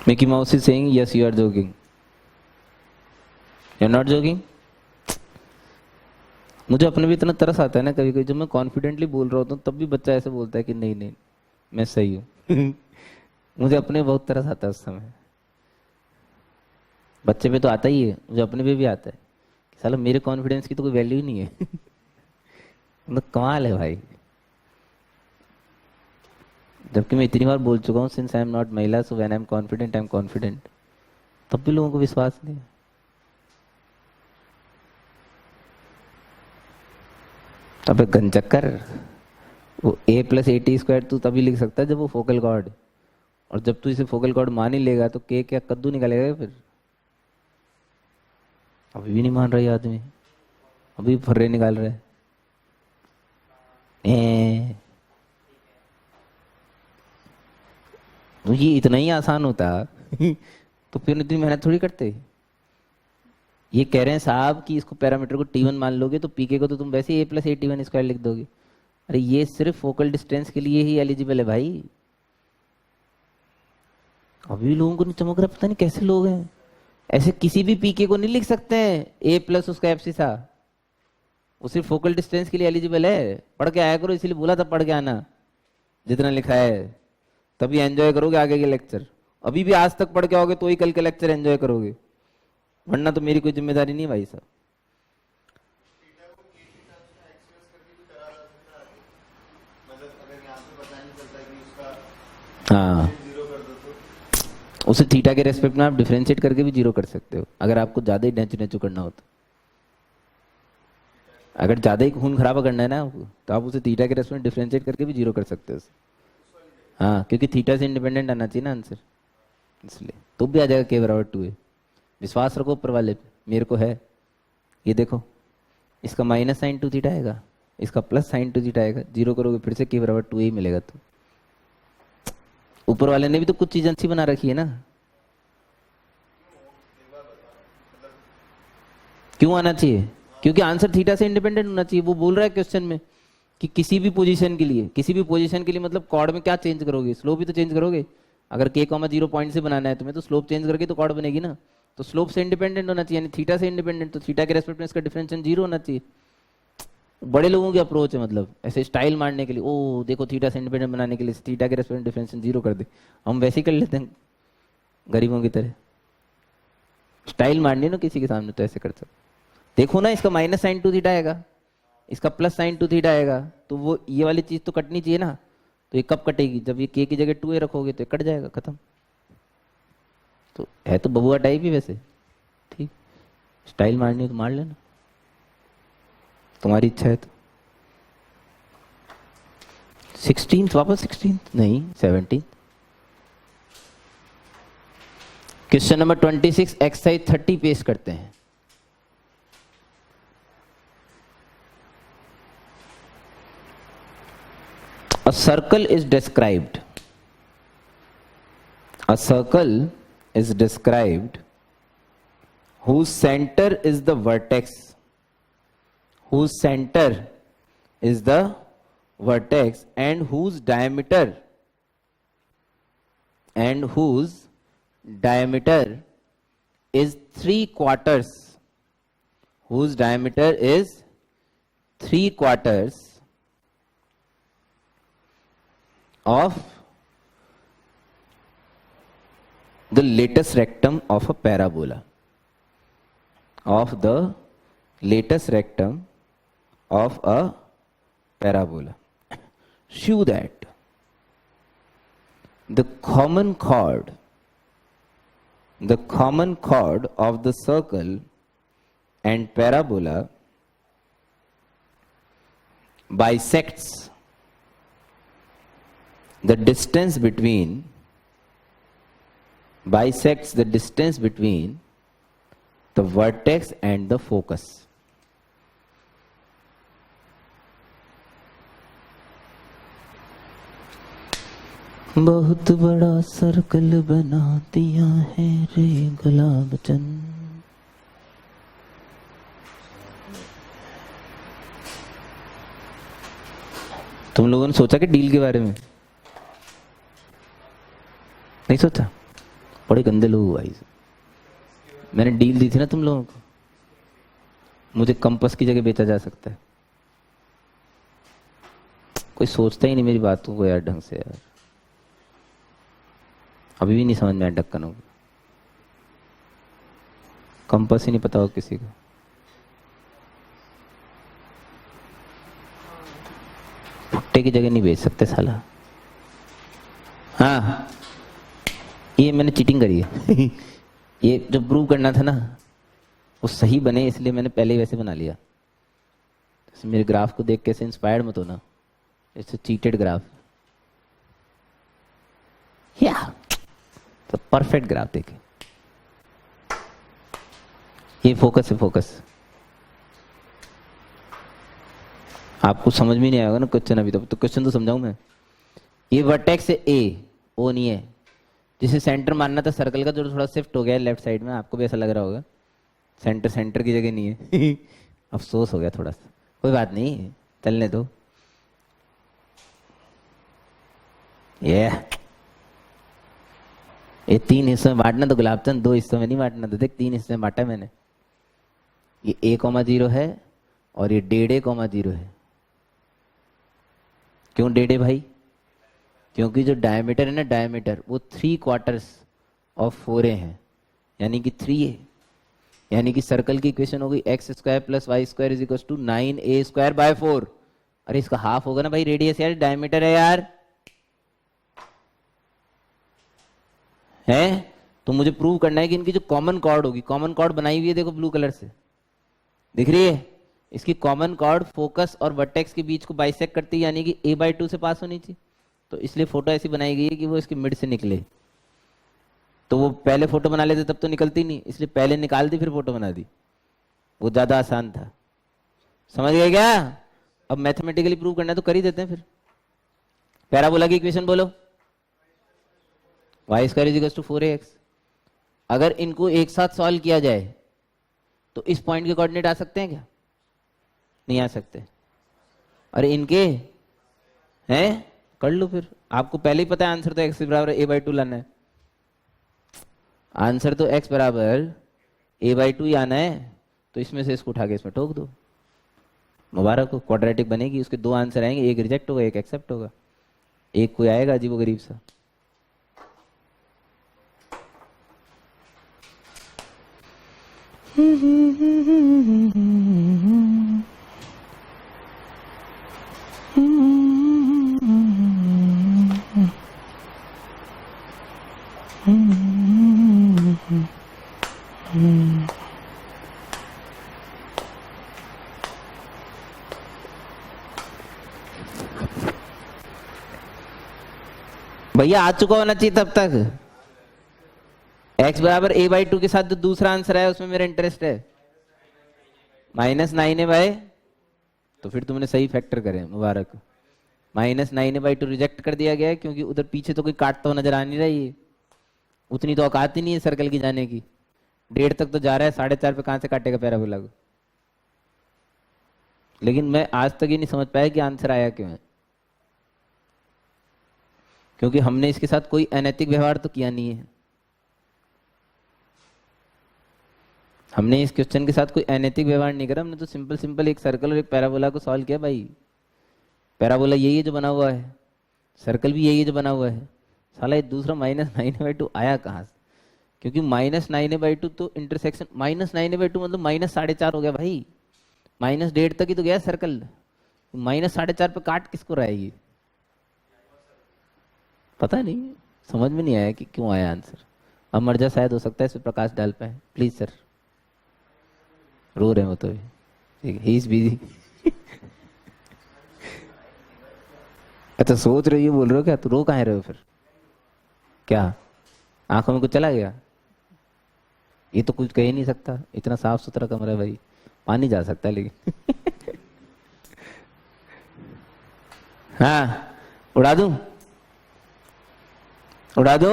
Mickey Mouse is saying yes, you are joking. You are not joking. मुझे अपने भी इतना तरस आता है ना कभी कभी, जब मैं कॉन्फिडेंटली बोल रहा होता हूँ तब भी बच्चा ऐसे बोलता है कि नहीं नहीं मैं सही हूँ। मुझे अपने बहुत तरस आता है उस समय। बच्चे पे तो आता ही है, मुझे अपने पे भी आता है कि साला मेरे कॉन्फिडेंस की तो कोई वैल्यू ही नहीं है। मतलब कमाल है भाई। जबकि मैं इतनी बार बोल चुका हूँ सिंस आई एम नॉट महिला so when I am confident, तब भी लोगों को विश्वास नहीं है। अबे गंचक्कर, वो a plus A T square तू तभी लिख सकता है जब वो फोकल कॉर्ड, और जब तू इसे फोकल कॉर्ड मान ही लेगा तो के क्या कद्दू निकालेगा फिर। अभी भी नहीं मान रहा ये आदमी, अभी फर्रे निकाल रहे हैं। तो ये इतना ही आसान होता तो फिर इतनी मेहनत थोड़ी करते। ये कह रहे हैं साहब कि इसको पैरामीटर को T1 मान लोगे तो पीके को तो तुम वैसे ही a plus A T1 square लिख दोगे। अरे ये सिर्फ फोकल डिस्टेंस के लिए ही एलिजिबल है भाई। अभी लोगों को नहीं चमक रहा, पता नहीं कैसे लोग हैं ऐसे, किसी भी पीके को नहीं लिख सकते हैं a प्लस उसका एब्सिसा। वो सिर्फ फोकल डिस्टेंस के लिए एलिजिबल है। पढ़ के आया करो, इसीलिए बोला था पढ़ के आना जितना लिखा है, तभी एंजॉय करोगे आगे के लेक्चर। अभी भी आज तक पढ़ के आओगे तो ही कल के लेक्चर एंजॉय करोगे, वरना तो मेरी कोई जिम्मेदारी नहीं भाई साहब। हाँ, उसे थीटा के रेस्पेक्ट में आप डिफरेंशिएट करके भी जीरो कर सकते हो, अगर आपको ज्यादा ही नेचू नेचू करना हो तो। अगर ज्यादा ही खून खराबा करना है ना आपको, तो आप उसे थीटा के रेस्पेक्ट में डिफरेंशिएट करके भी जीरो कर सकते हो उसे। हाँ, क्योंकि थीटा से इंडिपेंडेंट आना चाहिए ना आंसर, इसलिए तो भी आ जाएगा के बराबर 2a। विश्वास रखो ऊपर वाले पे, मेरे को है। ये देखो, इसका माइनस साइन 2 थीटा आएगा, इसका प्लस साइन 2 थीटा आएगा, जीरो करोगे फिर से के बराबर 2a मिलेगा। तो ऊपर वाले ने भी तो कुछ चीज अच्छी बना रखी है ना। क्यों आना चाहिए? क्योंकि आंसर थीटा से इंडिपेंडेंट होना चाहिए। वो बोल रहा है क्वेश्चन में कि किसी भी पोजीशन के लिए, किसी भी पोजीशन के लिए मतलब कॉर्ड में क्या चेंज करोगे? स्लोप ही तो चेंज करोगे। अगर k, 0 पॉइंट से बनाना है तुम्हें तो स्लोप चेंज करके तो कॉर्ड बनेगी ना। तो स्लोप से इंडिपेंडेंट होना चाहिए, यानी थीटा से इंडिपेंडेंट। तो थीटा के रेस्पेक्ट में इसका डिफरेंशियल 0 होना चाहिए। बड़े लोगों की अप्रोच है, मतलब ऐसे स्टाइल मारने के लिए, ओ देखो थीटा से इंडिपेंडेंट बनाने के लिए थीटा के रेस्पेक्ट में डिफरेंशियल 0 कर दे। हम वैसे ही कर लेते हैं गरीबों की तरह। स्टाइल मारनी ना किसी के सामने तो ऐसे कर सकते। देखो ना, इसका माइनस साइन 2 थीटा आएगा, इसका प्लस साइन 2 थीटा आएगा, तो वो ये वाली चीज तो कटनी चाहिए ना। तो ये कब कटेगी? जब ये k की जगह 2a रखोगे तो ये कट जाएगा, खत्म। तो है तो बबुआ टाइप ही वैसे, ठीक। स्टाइल मारनी है तो मार लेना, तुम्हारी इच्छा है तो। 16th वापस 16th नहीं 17th। क्वेश्चन नंबर 26 एक्सरसाइज 30 पेश करते हैं। A circle is described. A circle is described whose center is the vertex. Whose center is the vertex and whose diameter is 3/4. Whose diameter is 3/4 of the lattice rectum of a parabola. Of the lattice rectum of a parabola. Show that the common chord of the circle and parabola bisects the distance between the vertex and the focus. बहुत बड़ा circle बना दिया है रे गुलाब चंद। तुम लोगों ने सोचा कि डील के बारे में? नहीं सोचा? बड़े गंदे लोग भाई। मैंने डील दी थी ना तुम लोगों को, मुझे कंपास की जगह बेचा जा सकता है। कोई सोचता ही नहीं मेरी बातों को यार ढंग से यार। अभी भी नहीं समझ में आया ढक्कनों को। कंपास ही नहीं पता हो किसी को। भुट्टे की जगह नहीं बेच सकते साला। हाँ ये मैंने चीटिंग करी है ये जो प्रूव करना था ना वो सही बने, इसलिए मैंने पहले ही वैसे बना लिया। मेरे ग्राफ को देख कैसे इंस्पायर्ड मत होना, इट्स चीटेड ग्राफ। या तो परफेक्ट ग्राफ देखे। ये फोकस है, फोकस। आपको समझ में नहीं आएगा ना क्वेश्चन अभी तो क्वेश्चन तो समझाऊं मैं। ये वर्टेक्स है ए, ओ नहीं है, जिसे सेंटर मानना था सर्कल का, जो थोड़ा शिफ्ट हो गया लेफ्ट साइड में। आपको भी ऐसा लग रहा होगा सेंटर सेंटर की जगह नहीं है अफसोस हो गया थोड़ा सा, कोई बात नहीं, चलने दो। ये 3 हिस्सों में बांटना तो गुलाबचंद, 2 हिस्सों में नहीं बांटना। तो देख 3 हिस्सों में बांटा मैंने। ये a,0 है और ये 1.5 a,0 है। क्यों 1.5 भाई? क्योंकि जो डायमीटर है ना, डायमीटर वो 3/4 ऑफ 4a है, यानी कि 3a। यानी कि सर्कल की इक्वेशन हो गई x² + y² = 9a²/4। अरे इसका हाफ होगा ना भाई, रेडियस यार, डायमीटर है यार, है। तो मुझे प्रूव करना है कि इनकी जो कॉमन कॉर्ड होगी, कॉमन कॉर्ड बनाई हुई है देखो ब्लू कलर से, दिख रही है? इसकी कॉमन कॉर्ड फोकस और वर्टेक्स के बीच को बाइसेक्ट करती है, यानी कि a/2 से पास होनी चाहिए। तो इसलिए फोटो ऐसी बनाई गई है कि वो इसकी मिड से निकले। तो वो पहले फोटो बना लेते तब तो निकलती नहीं, इसलिए पहले निकाल दी फिर फोटो बना दी, वो ज्यादा आसान था। समझ गए क्या? अब मैथमेटिकली प्रूव करना है तो कर ही देते हैं फिर। पैराबोला की इक्वेशन बोलो, y² = 4ax। अगर इनको एक साथ सॉल्व किया जाए तो इस पॉइंट के कोऑर्डिनेट आ सकते हैं क्या? नहीं आ सकते। अरे इनके हैं, कर लो फिर। आपको पहले ही पता है आंसर तो x बराबर a/2 लाना है। आंसर तो x बराबर a/2 ही आना है, तो इसमें से इसको उठा के इसमें ठोक दो, मुबारक हो, क्वाड्रेटिक बनेगी। उसके 2 आंसर आएंगे, एक रिजेक्ट होगा एक एक्सेप्ट होगा, एक कोई आएगा अजीबोगरीब सा। भैया आ चुका होना चाहिए तब तक। x बराबर a/2 के साथ जो दूसरा आंसर है उसमें मेरा इंटरेस्ट है -9 है भाई। तो फिर तुमने सही फैक्टर करे, मुबारक। -9a/2 रिजेक्ट कर दिया गया है, क्योंकि उधर पीछे तो कोई काटता हुआ नजर आ नहीं रही है, उतनी तो औकात ही नहीं है सर्कल की जाने की। 1.5 तक तो जा रहा है, 4.5 पे कहां से काटेगा पैराबोला को? लेकिन मैं आज तक ये नहीं समझ पाया कि आंसर आया क्यों है, क्योंकि हमने इसके साथ कोई अनैतिक व्यवहार तो किया नहीं है। हमने इस क्वेश्चन के साथ कोई अनैतिक व्यवहार नहीं करा, हमने तो सिंपल सिंपल एक सर्कल और एक पैराबोला को सॉल्व किया भाई। पैराबोला यही है जो बना हुआ है, सर्कल भी यही है जो बना हुआ है। साला ये दूसरा -9a/2 आया कहाँ से? क्योंकि -9a/2 तो इंटरसेक्शन, -9a/2 मतलब -4.5 हो गया भाई। -1.5 तक ही तो गया सर्कल, -4.5 पे काट किसको रहा है ये? पता नहीं, समझ में नहीं आया कि क्यों आया आंसर। अब मर्जा शायद हो सकता है इस पर प्रकाश डाल पाए, प्लीज सर। रो रहे हो तो ही इज बिजी अच्छा सोच रही हो, बोल रहे हो क्या? तो रो कहाँ रहे हो फिर? क्या आंखों में कुछ चला गया? ये तो कुछ कह ही नहीं सकता, इतना साफ सुथरा कमरा है भाई, पानी जा सकता है लेकिन हाँ उड़ा दूं, उड़ा दो।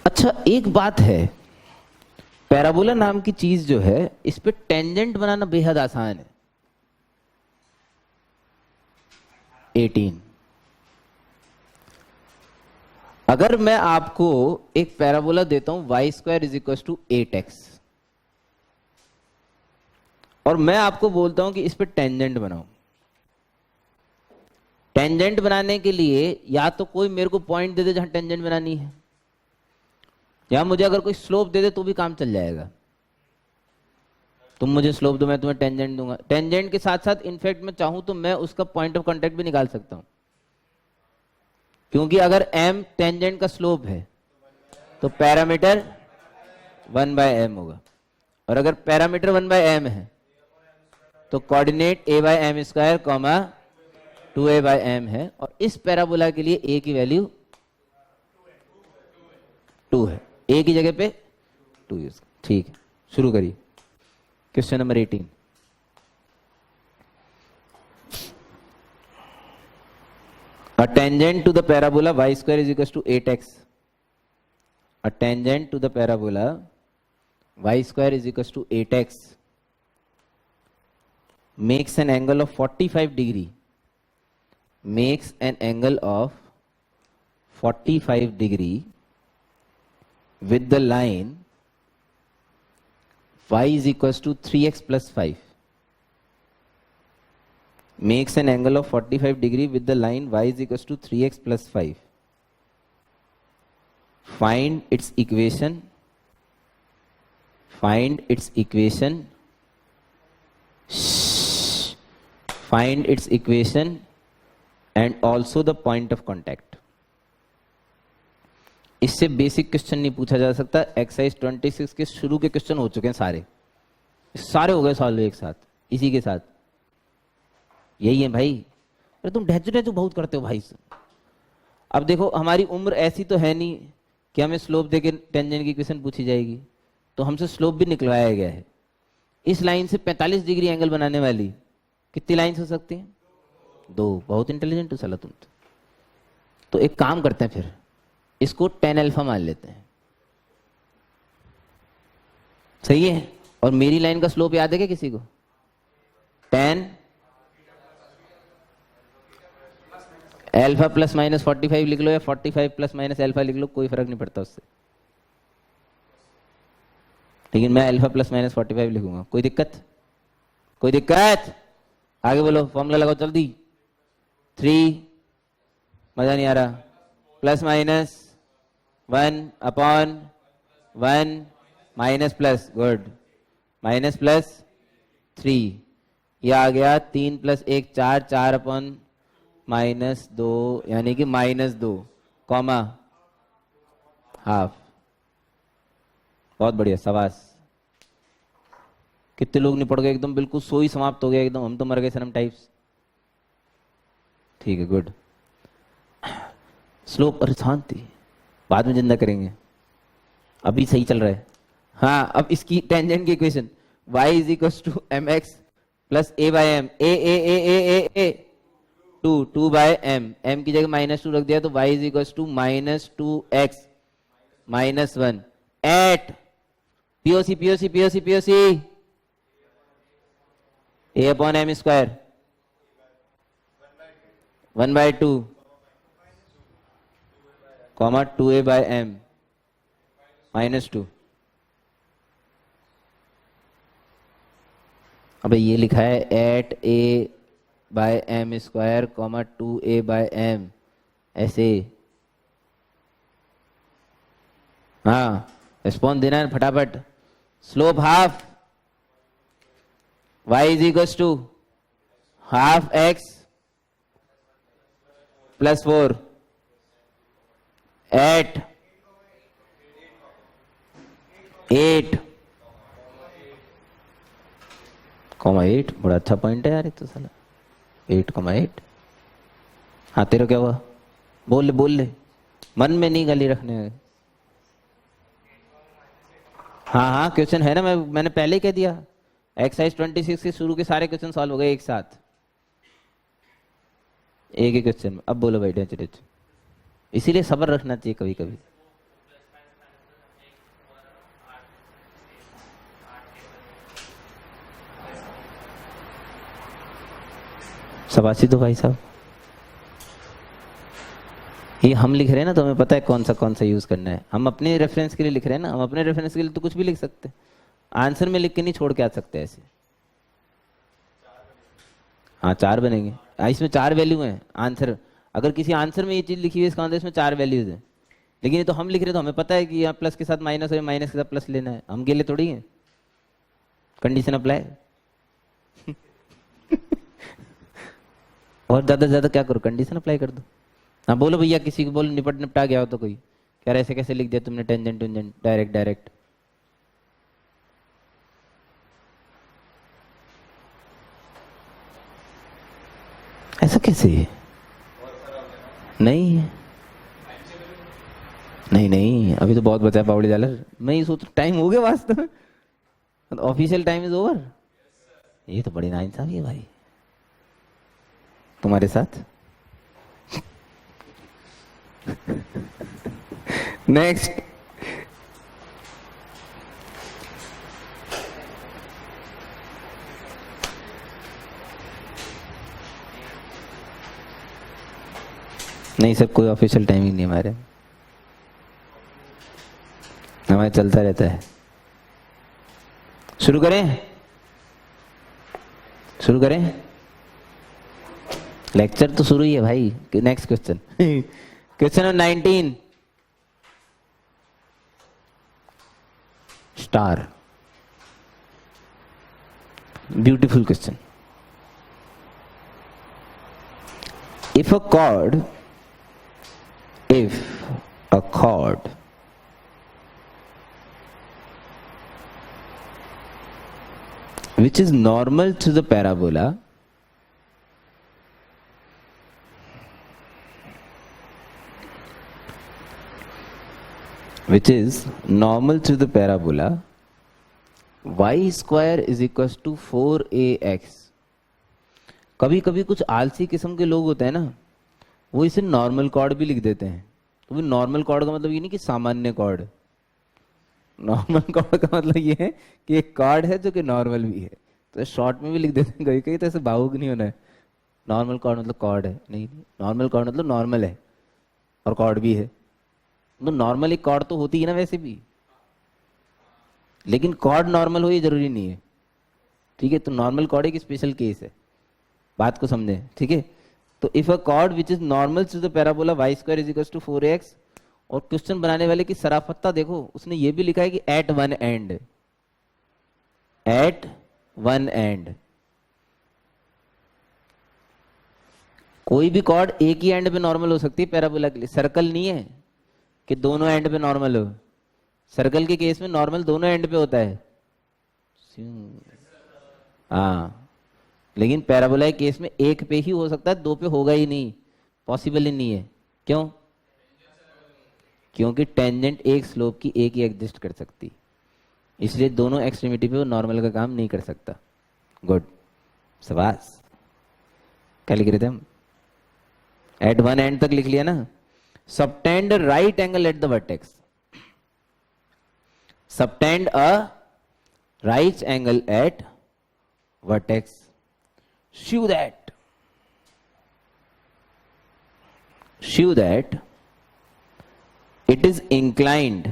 अच्छा एक बात है, पैराबोला नाम की चीज जो है, इस पे टेंजेंट बनाना बेहद आसान है। 18 अगर मैं आपको एक पैराबोला देता हूं y square is equal to 8x और मैं आपको बोलता हूं कि इस पे टेंजेंट बनाओ। टेंजेंट बनाने के लिए या तो कोई मेरे को पॉइंट दे दे जहां टेंजेंट बनानी है, या मुझे अगर कोई स्लोप दे दे तो भी काम चल जाएगा। तुम मुझे स्लोप दो, मैं तुम्हें टेंजेंट दूंगा। टेंजेंट के साथ साथ इनफैक्ट मैं चाहूं तो मैं उसका पॉइंट ऑफ कांटेक्ट भी निकाल सकता हूं, क्योंकि अगर m टेंजेंट का स्लोप है तो पैरामीटर 1/m होगा, और अगर पैरामीटर 1/m है तो कोऑर्डिनेट a/m² कॉमा 2a/m है, और इस पैराबोला के लिए a की वैल्यू 2 है, a की जगह पे 2 यूज। ठीक है, शुरू करिए। Question number 18। A tangent to the parabola y square is equals to 8x. A tangent to the parabola y square is equals to 8x makes an angle of 45 degree. Makes an angle of 45 degree with the line y is equals to 3x plus 5. Makes an angle of 45 degree with the line y is equals to 3x plus 5. Find its equation. Find its equation. Find its equation and also the point of contact. इससे basic question नहीं पूछा जा सकता। Exercise 26 के शुरू के question हो चुके हैं सारे हो गए सॉल्व एक साथ इसी के साथ। यही है भाई। अरे तुम ढेचू बहुत करते हो भाई। अब देखो हमारी उम्र ऐसी तो है नहीं कि हमें स्लोप देके टेंजेंट की इक्वेशन पूछी जाएगी, तो हमसे स्लोप भी निकलवाया गया है। इस लाइन से 45 डिग्री एंगल बनाने वाली कितनी लाइन्स हो सकती हैं? 2। बहुत इंटेलिजेंट हो साला तुम तो एक काम करते हैं, फिर इसको tan अल्फा मान लेते हैं। सही है। और मेरी लाइन का स्लोप याद है क्या किसी को? tan अल्फा प्लस माइनस 45 लिख लो या 45 प्लस माइनस अल्फा लिख लो, कोई फर्क नहीं पड़ता उससे, लेकिन मैं अल्फा प्लस माइनस 45 लिखूंगा। कोई दिक्कत? कोई दिक्कत? आगे बोलो, फॉर्मूला लगाओ जल्दी। 3 मजा नहीं आ रहा, plus minus 1/1 minus plus, good, minus plus 3, यह आ गया 3 + 1 4, 4/-2 यानी कि -2 कॉमा हाफ। बहुत बढ़िया, शाबाश। कितने लोग निपट गए एकदम, बिल्कुल सोई समाप्त हो गया एकदम। हम तो मर गए सनम टाइप्स। ठीक है, गुड। स्लोप और शांति बाद में जिंदा करेंगे, अभी सही चल रहा है। हाँ, अब इसकी टेंजेंट की equation y = mx + a/m, a 2/m, m की जगह -2 रख दिया तो y = -2x -1 at POC a/m² 1/2 comma 2a/m -2। अब ये लिखा है at a/m² कॉमा 2a/m, ऐसे। हाँ, रिस्पॉन्स देना है फटाफट। Slope half, y = ½ x + 4 at 8,8। बड़ा अच्छा पॉइंट है यार ये तो साला, 8,8। हाँ, तेरा क्या हुआ? बोल ले, मन में नहीं गाली रखने। हाँ, क्वेश्चन है ना, मैंने पहले ही कह दिया। एक्सरसाइज 26 के शुरू के सारे क्वेश्चन सॉल्व हो गए एक साथ, एक ही क्वेश्चन में। अब बोलो भाई ढेंच, इसीलिए सब्र रखना चाहिए कभी कभी। शाबाशी दो भाई साहब। ये हम लिख रहे हैं ना, तो हमें पता है कौन सा यूज करना है। हम अपने रेफरेंस के लिए लिख रहे हैं ना, हम अपने रेफरेंस के लिए तो कुछ भी लिख सकते हैं, आंसर में लिख के नहीं छोड़ के आ सकते ऐसे। हाँ 4 बनेंगे। इसमें 4 वैल्यू हैं आंसर। अगर किसी आंसर में ये चीज लिखी हुई है इसका मतलब इसमें 4 वैल्यूज हैं, लेकिन ये तो हम लिख रहे हैं तो हमें पता है कि यहाँ प्लस के साथ माइनस है, माइनस के साथ प्लस लेना है, हम गेले थोड़ी है। Condition apply. और ज्यादा से ज्यादा क्या करो, कंडीशन अप्लाई कर दो। हाँ बोलो भैया, किसी को बोलो निपटा गया हो तो कोई कह रहा ऐसे कैसे लिख दिया तुमने, टेंजेंट टूंजेंट डायरेक्ट डायरेक्ट। ऐसा कैसे है? नहीं नहीं नहीं, अभी तो बहुत बचा है पावड़ी डॉलर। मैं ये सोच टाइम हो गया वास्तव में, ऑफिशियल टाइम इज ओवर। ये तो बड़ी नाइंसाफी है भाई तुम्हारे साथ। नेक्स्ट, नहीं सर कोई ऑफिशियल टाइमिंग नहीं हमारे चलता रहता है। शुरू करें? शुरू करें? लेक्चर तो शुरू ही है भाई। Next question, question number 19 star. Beautiful question. If a chord which is normal to the parabola y square is equals to 4ax। कभी कभी कुछ आलसी किस्म के लोग होते हैं ना, वो इसे नॉर्मल कॉर्ड भी लिख देते हैं। तो भी नॉर्मल कॉर्ड का मतलब ये नहीं कि सामान्य कॉर्ड, नॉर्मल कॉर्ड का मतलब ये है कि एक कॉर्ड है जो कि नॉर्मल भी है। तो शॉर्ट में भी लिख देते हैं कहीं कहीं, तो ऐसे भावुक नहीं होना है। नॉर्मल कॉर्ड मतलब कॉर्ड है, नहीं नॉर्मल कॉर्ड मतलब नॉर्मल है और कॉर्ड भी है। तो नॉर्मल एक कॉर्ड तो होती है ना वैसे भी, लेकिन कॉर्ड नॉर्मल हो ये जरूरी नहीं है। ठीक है, तो नॉर्मल कॉर्ड एक स्पेशल केस है, बात को समझे। ठीक है, तो if a chord which is normal to the parabola y square is equals to 4x। और क्वेश्चन बनाने वाले की सराफत्ता देखो, उसने ये भी लिखा है कि at one end, at one end. कोई भी कॉर्ड एक ही एंड पे नॉर्मल हो सकती है पैराबोला के लिए, सर्कल नहीं है कि दोनों एंड पे नॉर्मल हो। सर्कल के केस में नॉर्मल दोनों एंड पे होता है। हाँ, लेकिन पैराबोला के केस में एक पे ही हो सकता है, दो पे होगा ही नहीं, पॉसिबल ही नहीं है। क्यों? क्योंकि टेंजेंट एक स्लोप की एक ही एग्जिस्ट कर सकती, इसलिए दोनों एक्सट्रीमिटी पे वो नॉर्मल का काम नहीं कर सकता। गुड, शाबाश। क्या लिख रहे थे हम? एट वन एंड तक लिख लिया ना। Subtend right angle at the vertex, subtend a right angle eight vertex, show that it is inclined,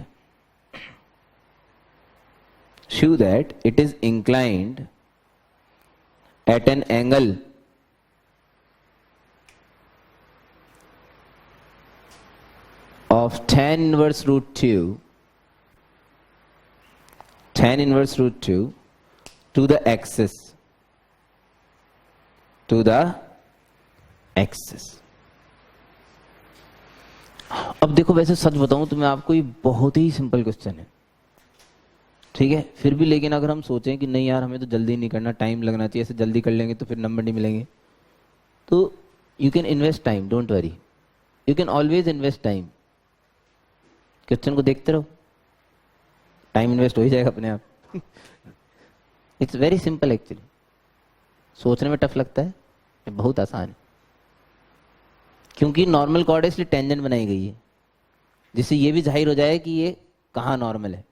show that it is inclined at an angle of tan inverse root 2, tan inverse root 2 to the axis, to the axis। अब देखो, वैसे सच बताऊं तो मैं आपको, ये बहुत ही simple question है, ठीक है, फिर भी लेकिन अगर हम सोचें कि नहीं यार हमें तो जल्दी नहीं करना, टाइम लगना चाहिए, ऐसे जल्दी कर लेंगे तो फिर नंबर नहीं मिलेंगे, तो you can invest time, don't worry, you can always invest time. Question को देखते रहो, टाइम इन्वेस्ट हो ही जाएगा अपने आप। इट्स वेरी सिंपल एक्चुअली, सोचने में टफ लगता है, बहुत आसान है। क्योंकि नॉर्मल कॉर्ड है इसलिए टेंजेंट बनाई गई है, जिससे ये भी जाहिर हो जाए कि ये कहाँ नॉर्मल है।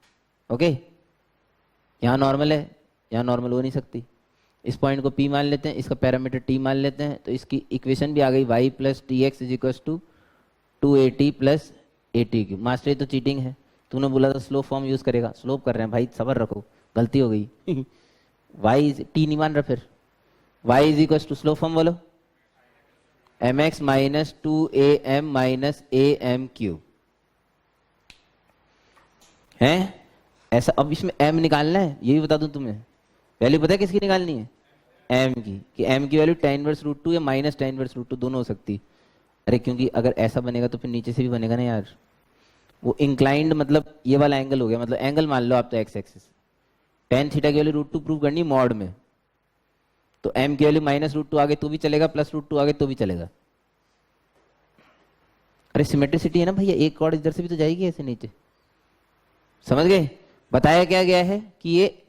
ओके, यहाँ नॉर्मल है, यहाँ नॉर्मल हो नहीं सकती। इस पॉइंट को P मान लेते हैं, इसका पैरामीटर T मान लेते हैं, तो इसकी इक्वेशन भी आ गई y plus t x is equal to 280 plus 80 cube. Master ये तो चीटिंग है, तूने बोला था स्लोप फॉर्म यूज करेगा, स्लोप कर रहे हैं भाई, सबर रखो, गलती हो गई। y इज टी नहीं मान रहा, फिर y is equal to slope form बोलो mx minus 2am minus am cube है ऐसा। अब इसमें m निकालना है, ये भी बता दूं तुम्हें, वैल्यू पता है किसकी निकालनी है, m की, कि m की वैल्यू tan इनवर्स रूट 2 या माइनस tan इनवर्स रूट 2 दोनों हो सकती। अरे क्योंकि अगर ऐसा बनेगा तो फिर नीचे से भी बनेगा ना यार, वो इंक्लाइंड मतलब ये वाला एंगल हो गया, मतलब एंगल मान लो आप तो एक्स एक्सिस, tan थीटा की वैल्यू रूट 2 प्रूव करनी मॉड में, तो m की वैल्यू माइनस रूट 2 आगे तो भी चलेगा, प्लस रूट 2 आगे तो भी चलेगा। अरे सिमेट्रिसिटी है ना भैया, एक कॉर्ड इधर से भी तो जाएगी ऐसे नीचे, समझ गए। बताया क्या गया है कि ये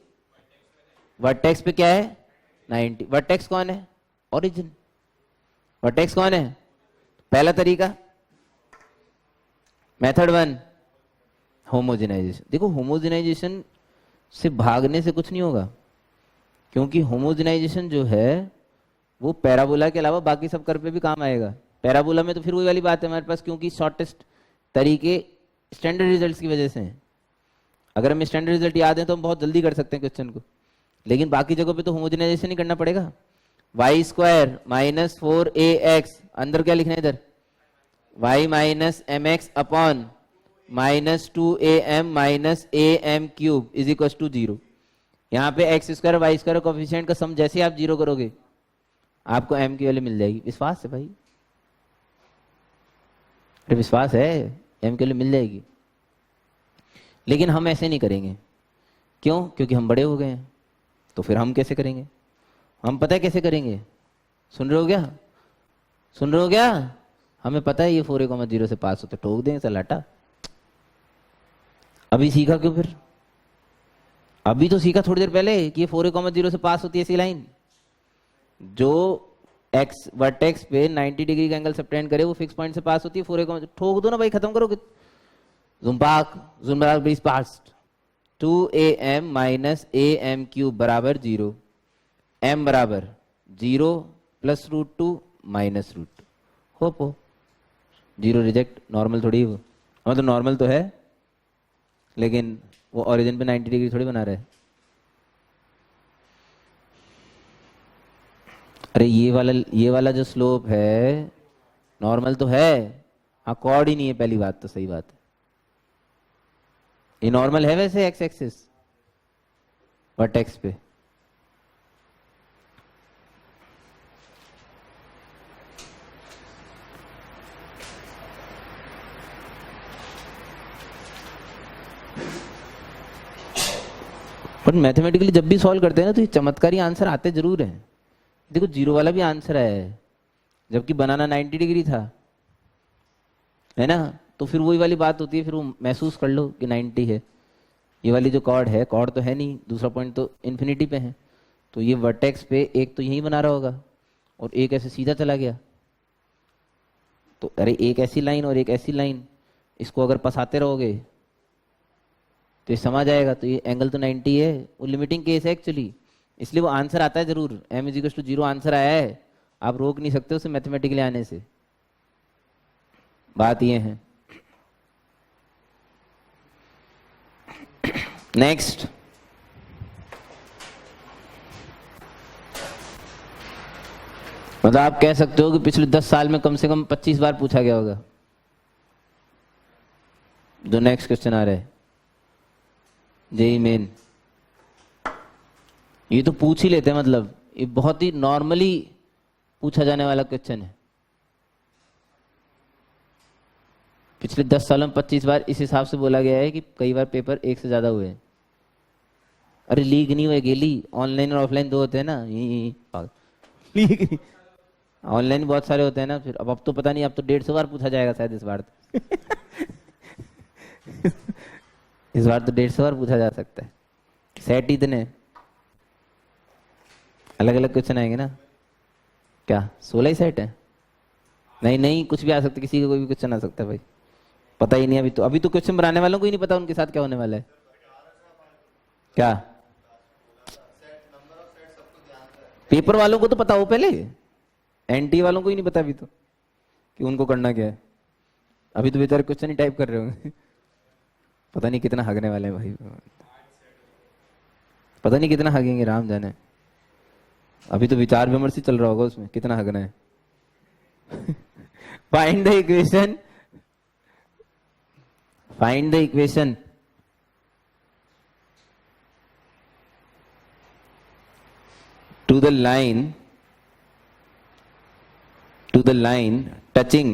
वर्टेक्स पे क्या है 90। वर्टेक्स कौन है, ओरिजिन। वर्टेक्स कौन है, पहला तरीका मेथड 1 होमोजेनाइजेशन। देखो होमोजेनाइजेशन से भागने से कुछ नहीं होगा, क्योंकि होमोजेनाइजेशन जो है वो पैराबोला के अलावा बाकी सब कर्व पे भी काम आएगा। पैराबोला में तो फिर वही वाली बात है हमारे पास, क्योंकि शॉर्टेस्ट तरीके स्टैंडर्ड रिजल्ट्स की वजह से हैं। अगर हमें स्टैंडर्ड रिजल्ट याद है तो हम बहुत जल्दी कर सकते हैं क्वेश्चन को, लेकिन बाकी जगहों पे तो होमोजेनाइजेशन ही करना पड़ेगा। वाई स्क्वायर माइनस 4ax, अंदर क्या लिखना है इधर, y minus m x upon minus 2am minus am cube is equal to 0। यहाँ पे x square y square coefficient का सम जैसे आप 0 करोगे आपको m की वैल्यू मिल जाएगी। विश्वास है भाई, अरे विश्वास है, m की वैल्यू मिल जाएगी। लेकिन हम ऐसे नहीं करेंगे, क्यों, क्योंकि हम बड़े हो गए हैं। तो फिर हम कैसे करेंगे, हम पता है कैसे करेंगे, सुन रहे हो क्या, सुन रहे हो क्या, हमें पता है ये 4a,0 से पास होते, ठोक देंगे सलाटा। अभी सीखा क्यों फिर, अभी तो सीखा थोड़ी देर पहले कि ये 4a,0 से पास होती है ऐसी लाइन जो एक्स वर्टेक्स पे 90 डिग्री का एंगल सबटेंड करे, वो फिक्स पॉइंट से पास होती है। 4a,0 ठोक दो ना भाई, खत्म करो। जुम्बाक ब्रीज पास्ट 2am माइनस am क्यूब बराबर 0, m बराबर 0 प्लस रूट 2 माइनस रूट 2। हो 0 रिजेक्ट, नॉर्मल थोड़ी वो, मतलब नॉर्मल तो है लेकिन वो ओरिजिन पे 90 डिग्री थोड़ी बना रहा है। अरे ये वाला जो स्लोप है नॉर्मल तो है, हाँ कॉर्ड ही नहीं है, पहली बात तो सही बात है। ये नॉर्मल है वैसे एक्स एक्सिस वर्टेक्स पे, पर मैथमेटिकली जब भी सॉल्व करते हैं ना तो ये चमत्कारी आंसर आते जरूर हैं। देखो 0 वाला भी आंसर है, जबकि बनाना 90 डिग्री था, है ना, तो फिर वही वाली बात होती है, फिर वो महसूस कर लो कि 90 है। ये वाली जो कॉर्ड है, कॉर्ड तो है नहीं, दूसरा पॉइंट तो इन्फिनिटी पे है, तो ये वर्टेक्स पे एक तो यही बना रहा होगा और एक ऐसे सीधा चला गया। तो अरे एक ऐसी लाइन और एक ऐसी लाइन, इसको अगर पसाते रहोगे तो ये समझ आएगा। तो ये एंगल तो 90 है, वो लिमिटिंग केस है एक्चुअली, इसलिए वो आंसर आता है जरूर। m इज टू 0 आंसर आया है, आप रोक नहीं सकते उसे मैथमेटिकली आने से। बात ये है। नेक्स्ट, मतलब आप कह सकते हो कि पिछले 10 साल में कम से कम 25 बार पूछा गया होगा। जो नेक्स्ट क्वेश्चन आ रहा है जेई मेन, ये तो पूछ ही लेते हैं, मतलब ये बहुत ही नॉर्मली पूछा जाने वाला क्वेश्चन है। पिछले 10 सालों में 25 बार इस हिसाब से बोला गया है कि कई बार पेपर एक से ज्यादा हुए हैं। अरे लीक नहीं हुए, गेली ऑनलाइन और ऑफलाइन दो होते हैं ना, लीक ऑनलाइन बहुत सारे होते हैं ना। फिर अब तो पता नहीं, अब तो 150 बार पूछा जाएगा शायद इस बार तो। इस बार तो 150 बार पूछा जा सकता है। सेट इतने अलग अलग क्वेश्चन आएंगे ना, क्या 16 ही सेट है? नहीं नहीं, कुछ भी आ सकता है, किसी का कोई भी क्वेश्चन आ सकता है भाई, पता ही नहीं। अभी तो क्वेश्चन बनाने वालों को ही नहीं पता उनके साथ क्या होने वाला है। क्या पेपर वालों को तो पता हो, पहले एनटी वालों को ही नहीं पता अभी तो कि उनको करना क्या है। अभी तो बेचारे क्वेश्चन ही टाइप कर रहे होंगे। पता नहीं कितना हगने वाले हैं भाई, पता नहीं कितना हगेंगे, राम जाने। अभी तो विचार विमर्श ही चल रहा होगा उसमें, कितना हगना है। Find the equation, find the equation to the line touching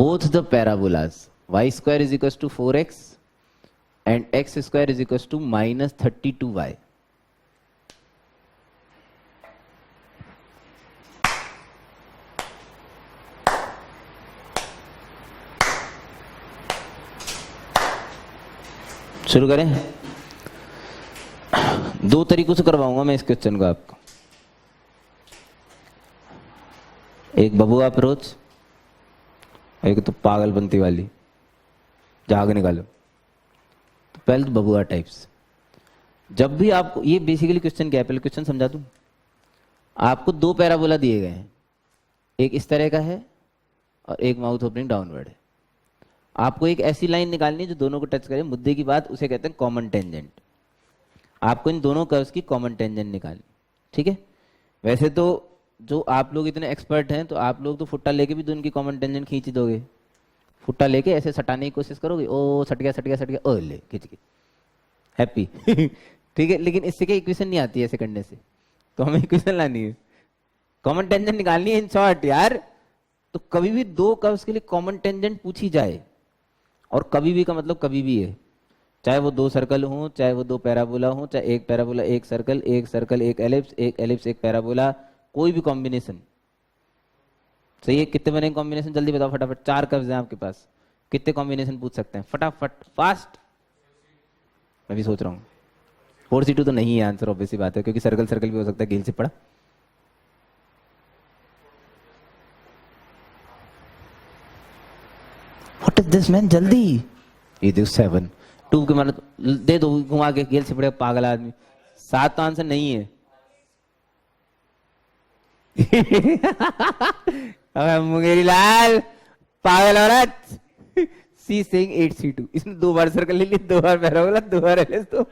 both the parabolas y square is equals to 4x and x square is equals to minus 32y. शुरू करें। दो तरीकों से करवाऊंगा मैं इस क्वेश्चन को आपको, एक बबुआ अप्रोच, एक तो पागलपंती वाली, जाग निकालो। तो पहले तो बबुआ टाइप्स। जब भी आपको ये बेसिकली क्वेश्चन क्या है, पहले क्वेश्चन समझा दूं। आपको दो पैराबोला दिए गए हैं, एक इस तरह का है और एक माउथ ओपनिंग डाउनवर्ड है। आपको एक ऐसी लाइन निकालनी है जो दोनों को टच करे। मुद्दे की बात, उसे कहते हैं कॉमन टेंजेंट। आपको इन दोनों कर्व्स की कॉमन टेंजेंट निकालनी, ठीक है। वैसे तो जो आप लोग इतने एक्सपर्ट हैं, तो आप लोग तो फुट्टा लेके भी तो इनकी कॉमन टेंजेंट खींच दोगे। फुट्टा लेके ऐसे सटाने की कोशिश करोगे, ओ सट गया सट गया सट गया, ओ ले खींच के हैप्पी। ठीक है, लेकिन इससे क्या इक्वेशन नहीं आती है ऐसे करने से, तो हमें इक्वेशन लानी है, कॉमन टेंजेंट निकालनी है इन शॉर्ट यार। तो कभी भी दो कर्व्स के लिए कॉमन टेंजेंट पूछी जाए, और कभी भी का मतलब कभी भी है, चाहे वो दो सर्कल हों, चाहे वो दो पैराबोला हों, चाहे एक पैराबोला एक सर्कल एक एलिप्स एक पैराबोला, कोई भी कॉम्बिनेशन सही है। कितने बने कॉम्बिनेशन जल्दी बताओ फटाफट। चार कर्व्स हैं आपके पास, कितने कॉम्बिनेशन पूछ सकते हैं फटाफट फास्ट। मैं भी सोच रहा हूँ 4C2 तो नहीं है आंसर, ऑब्वियसली बात है, क्योंकि सर्कल सर्कल भी हो सकता है, गेल से पड़ा। व्हाट इज दिस मैन, जल्दी ये देखो 7 2 के मतलब दे दो घुमा के, गेल से पड़े पागल आदमी। 7 तो आंसर नहीं है। मुंगेरी लाल पागल औरत। सी सेइंग 8C2, इसने 2 बार सर्कल ले ली, 2 बार पैराबोला, 2 बार एलिप्स, 2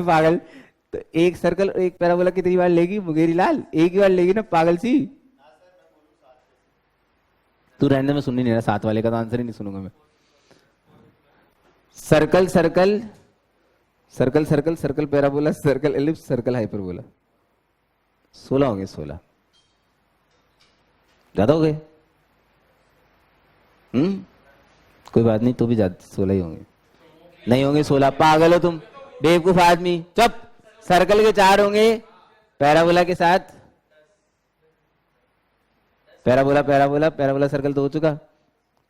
पागल। तो एक सर्कल और एक पैराबोला कितनी बार लेगी मुंगेरी लाल? एक ही बार लेगी ना पागल सी। तू रहने में सुन ही नहीं रहा, 7 वाले का तो आंसर ही नहीं सुनूंगा मैं। Circle circle circle circle circle parabola circle ellipse circle hyperbola, 16 हो गए। 16 ज्यादा हो गए। कोई बात नहीं, तो भी ज्यादा 16 ही होंगे। नहीं होंगे 16, पागल हो तुम, बेवकूफ आदमी, चुप। सर्कल के 4 होंगे, पैराबोला के साथ पैराबोला पैराबोला पैराबोला सर्कल तो हो चुका,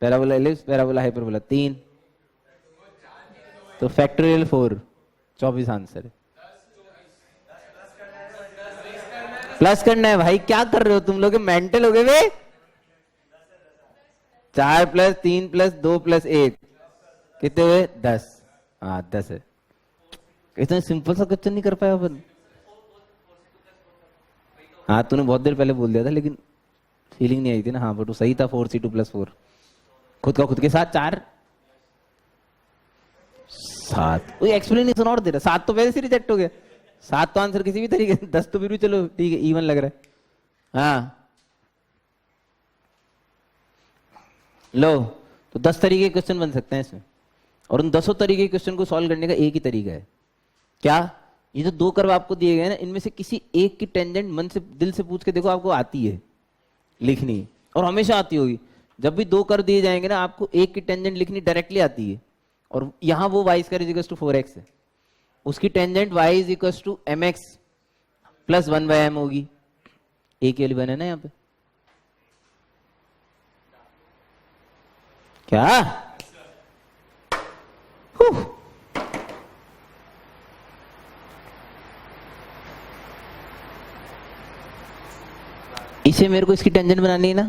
पैराबोला एलिप्स पैराबोला हाइपरबोला 3, तो फैक्टोरियल 4, 24 आंसर है। प्लस करना है भाई, क्या कर रहे हो तुम लोग, मेंटल हो गए वे। 4 + 3 + 2 + 1 कितने हुए? 10। हाँ 10 है। इतना सिंपल सा क्वेश्चन नहीं कर पाया अपन। हाँ तूने बहुत देर पहले बोल दिया था, लेकिन फीलिंग नहीं आई थी ना। हाँ बट सही था, 4C2 + 4 खुद का खुद के साथ 4 7। कोई एक्सप्लेनेशन और दे रहा, 7 तो वैसे से रिजेक्ट हो गया। 7 तो आंसर किसी भी तरीके से, 10 तो फिर भी चलो ठीक है, इवन लग रहा है। हाँ लो, तो 10 तरीके के क्वेश्चन बन सकते हैं इसमें, और उन 10 तरीके के क्वेश्चन को सॉल्व करने का एक ही तरीका है। क्या? ये जो 2 कर्व आपको दिए गए ना, इनमें से किसी एक की टेंजेंट मन से दिल से पूछ के देखो, आपको आती है लिखनी, और हमेशा आती होगी। जब भी 2 कर्व दिए जाएंगे ना, आपको एक की टेंजेंट लिखनी डायरेक्टली आती है। और यहां वो y² = 4x है, उसकी टेंजेंट y = mx + 1/m होगी। एक ही बने ना यहाँ पे, क्या? इसे मेरे को इसकी टेंजेंट बनानी है ना,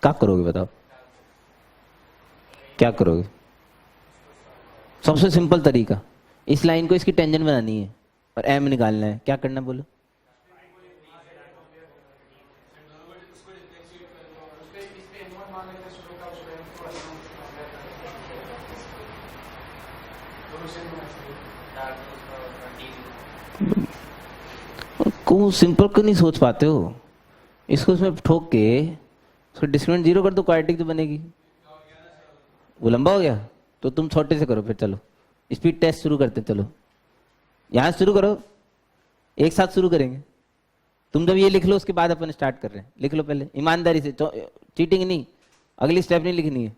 क्या करोगे बताओ? क्या करोगे? सबसे सिंपल तरीका, इस लाइन को इसकी टेंजेंट बनानी है और m निकालना है। क्या करना है बोलो? को सिंपल क्यों नहीं सोच पाते हो? इसको उसमें ठोक के उसको डिस्क्रिमिनेंट जीरो कर दो, क्वाड्रेटिक तो बनेगी। वो लंबा हो गया तो तुम छोटे से करो फिर। चलो स्पीड टेस्ट शुरू करते हैं। चलो यहां शुरू करो, एक साथ शुरू करेंगे। तुम जब ये लिख लो उसके बाद अपन स्टार्ट कर रहे हैं। लिख लो पहले ईमानदारी से, चीटिंग नहीं, अगली स्टेप नहीं लिखनी है।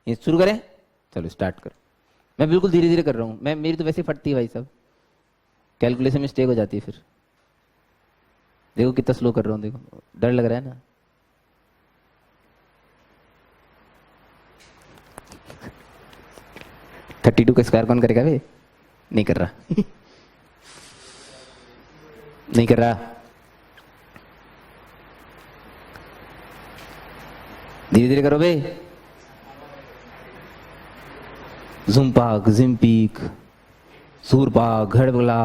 ये शुरू करें, चलो स्टार्ट करो। मैं बिल्कुल धीरे धीरे कर रहा हूँ, मैं मेरी तो वैसे ही फटती है भाई साहब, कैलकुलेशन मिस्टेक हो जाती है फिर। देखो कितना स्लो कर रहा हूँ, देखो डर लग रहा है ना। थर्टी टू का स्क्वायर कौन करेगा बे? नहीं कर रहा नहीं कर रहा। धीरे धीरे करो बे। जुम्पाक, जिम्पीक, सूरपाक, घड़बला।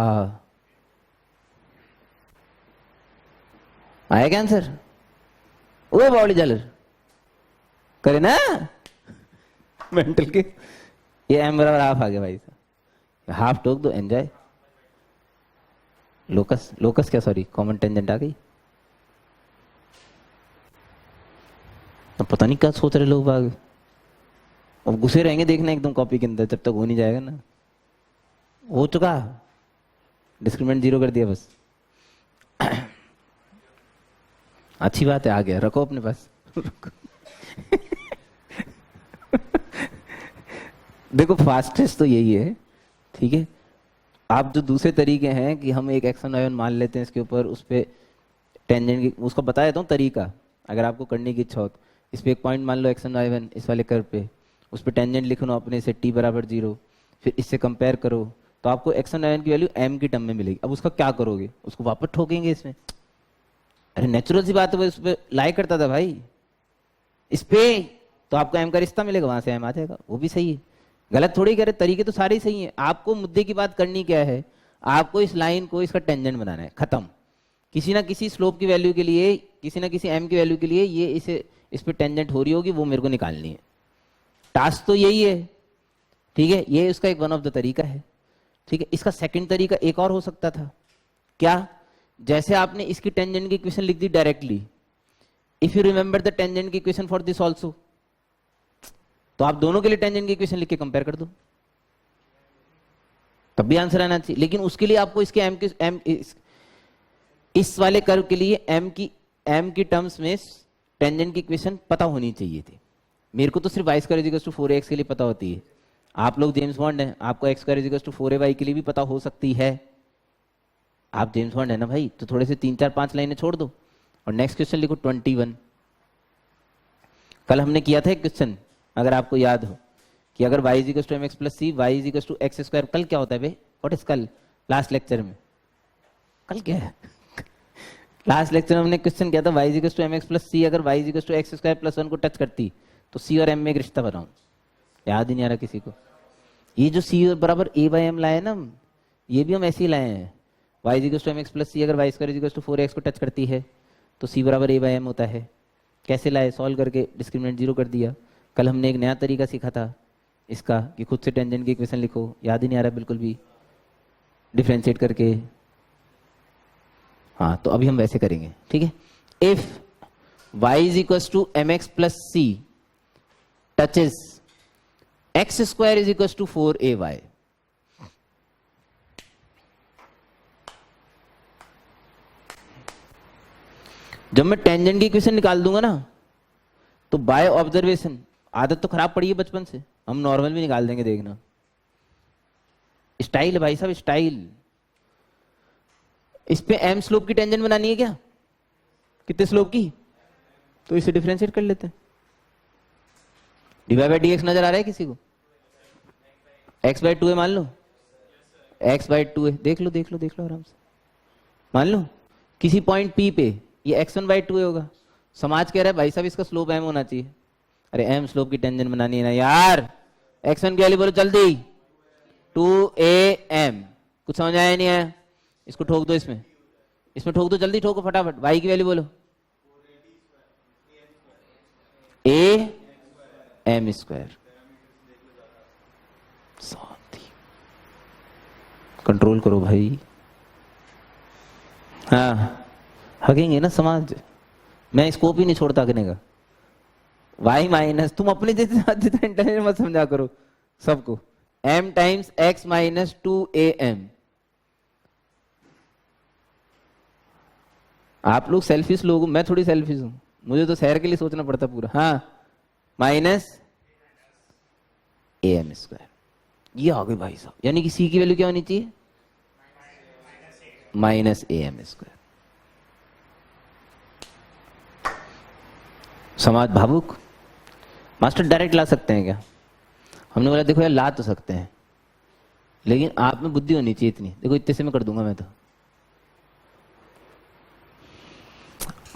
आया क्या आंसर? ओ बॉडी जालर करे ना मेंटल के। ये एम बराबर हाफ आ गया भाई साहब, हाफ टोक दो, एंजॉय। लोकस, लोकस क्या, सॉरी कॉमन टेंजेंट आ गई। अब पता नहीं क्या सोच रहे लोग बाग, अब घुसे रहेंगे देखना एकदम कॉपी के अंदर, जब तक हो नहीं जाएगा ना। हो चुका, डिस्क्रिमिनेंट जीरो कर दिया बस। अच्छी बात है, आ गया, रखो अपने पास देखो फास्टेस्ट तो यही है, ठीक है। आप जो दूसरे तरीके हैं कि हम एक एक्शन वाई मान लेते हैं इसके ऊपर, उस पर टेंजेंट की, उसको बता देता हूँ तरीका, अगर आपको करने की इच्छा हो तो। इस पर एक पॉइंट मान लो एक्शन वाई वन, इस वाले कर्व पे, उस पर टेंजेंट लिख लो अपने से t बराबर 0, फिर इससे कंपेयर करो तो आपको एक्शन वाई वन की वैल्यू m की टर्म में मिलेगी। अब उसका क्या करोगे? उसको वापस ठोकेंगे इसमें। अरे नेचुरल सी बात है, वो इस पे लाई करता था भाई, इस पे तो आपको m का रिश्ता मिलेगा, वहां से m आ जाएगा, वो भी सही है। गलत थोड़ी कह रहे, तरीके तो सारे ही सही हैं। आपको मुद्दे की बात करनी क्या है, आपको इस लाइन को इसका टेंजेंट बनाना है, खत्म। किसी ना किसी स्लोप की वैल्यू के लिए, किसी ना किसी m की वैल्यू के लिए ये इस पे टेंजेंट हो रही होगी, वो मेरे को निकालनी है। टास्क तो यही है, ठीक है। ये उसका एक वन ऑफ द तरीका है, ठीक है। इसका सेकंड तरीका एक और हो सकता था, क्या? जैसे आपने इसकी टेंजेंट की इक्वेशन लिख दी directly, if you remember the tangent की इक्वेशन फॉर दिस आल्सो, तो आप दोनों के लिए टेंजेंट की इक्वेशन लिख के कंपेयर कर दो, तब भी आंसर आना चाहिए। लेकिन उसके लिए आपको इसके इस वाले कर्व के लिए m की टर्म्स में टेंजेंट की इक्वेशन पता होनी चाहिए थी। मेरे को तो सिर्फ y square equals to 4ax के लिए पता होती है। आप लोग जेम्स बॉन्ड हैं, आपको x square equals to 4ay के लिए भी पता हो सकती है। आप जेम्स बॉन्ड है ना भाई, तो थोड़े से 3-4-5 लाइनें छोड़ दो और नेक्स्ट क्वेश्चन लिखो 21। कल हमने किया था एक क्वेश्चन, अगर आपको याद हो, कि अगर y is equals to mx plus c, y is equals to x square. कल क्या होता है बे? व्हाट इज कल? लास्ट लेक्चर में, कल क्या है? लास्ट लेक्चर में हमने क्वेश्चन किया था y is equals to mx plus c, अगर y is equals to x square plus 1 को टच करती तो c और m में एक रिश्ता बनाऊं। याद ही नहीं आ रहा किसी को? ये जो c बराबर a बाई m लाए ना, ये भी हम ऐसे ही लाए हैं। y is equals to mx plus c, अगर y square is equals to 4x को टच करती है तो c बराबर a बाई m होता है। कैसे लाए? सॉल्व करके डिस्क्रिमिनेंट जीरो कर दिया। कल हमने एक नया तरीका सीखा था इसका, कि खुद से टेंजेंट की इक्वेशन लिखो। याद ही नहीं आ रहा बिल्कुल भी, डिफरेंशिएट करके। हाँ, तो अभी हम वैसे करेंगे, ठीक है। If y is equals to mx plus c touches x square is equals to 4ay, जब मैं टेंजेंट की इक्वेशन निकाल दूंगा ना, तो बाय ऑब्जर्वेशन, आदत तो खराब पड़ी है बचपन से, हम नॉर्मल भी निकाल देंगे, देखना। स्टाइल है भाई साहब, स्टाइल। इस पे m स्लोप की टेंजेंट बनानी है क्या? कितने स्लोप की? तो इसे डिफरेंशिएट कर लेते हैं। डिवाइड बाई dx नजर आ रहा है किसी को? x बाई 2 मान लो, x बाई 2 देख लो देख लो देख लो आराम से, मान लो किसी पॉइंट p पे ये x1 बाई 2 होगा। समाज कह रहा है भाई साहब इसका स्लोप m होना चाहिए। अरे m स्लोप की टेंजेंट बनानी है ना यार। x1 की वैल्यू बोलो जल्दी, 2am। कुछ समझ आया नहीं आया? इसको ठोक दो, इसमें ठोक दो, जल्दी ठोको फटाफट। y की वैल्यू बोलो, a m स्क्वायर। कंट्रोल करो भाई, हाँ हगेंगे ना समाज, मैं स्कोप ही नहीं छोड़ता हगने का। y माइनस, तुम अपने जितना इंटेलिजेंट मत समझा करो सबको, m times x minus 2am। आप लोग सेल्फिश लोग हो, मैं थोड़ी सेल्फिश हूं, मुझे तो शहर के लिए सोचना पड़ता पूरा। हाँ माइनस am स्क्वायर, ये आ गई भाई साहब, यानी कि c की वैल्यू क्या होनी चाहिए, माइनस am स्क्वायर। समाज भावुक, मास्टर डायरेक्ट ला सकते हैं क्या? हमने बोला देखो यार ला तो सकते हैं, लेकिन आप में बुद्धि होनी चाहिए इतनी, देखो इतने से मैं कर दूंगा मैं तो।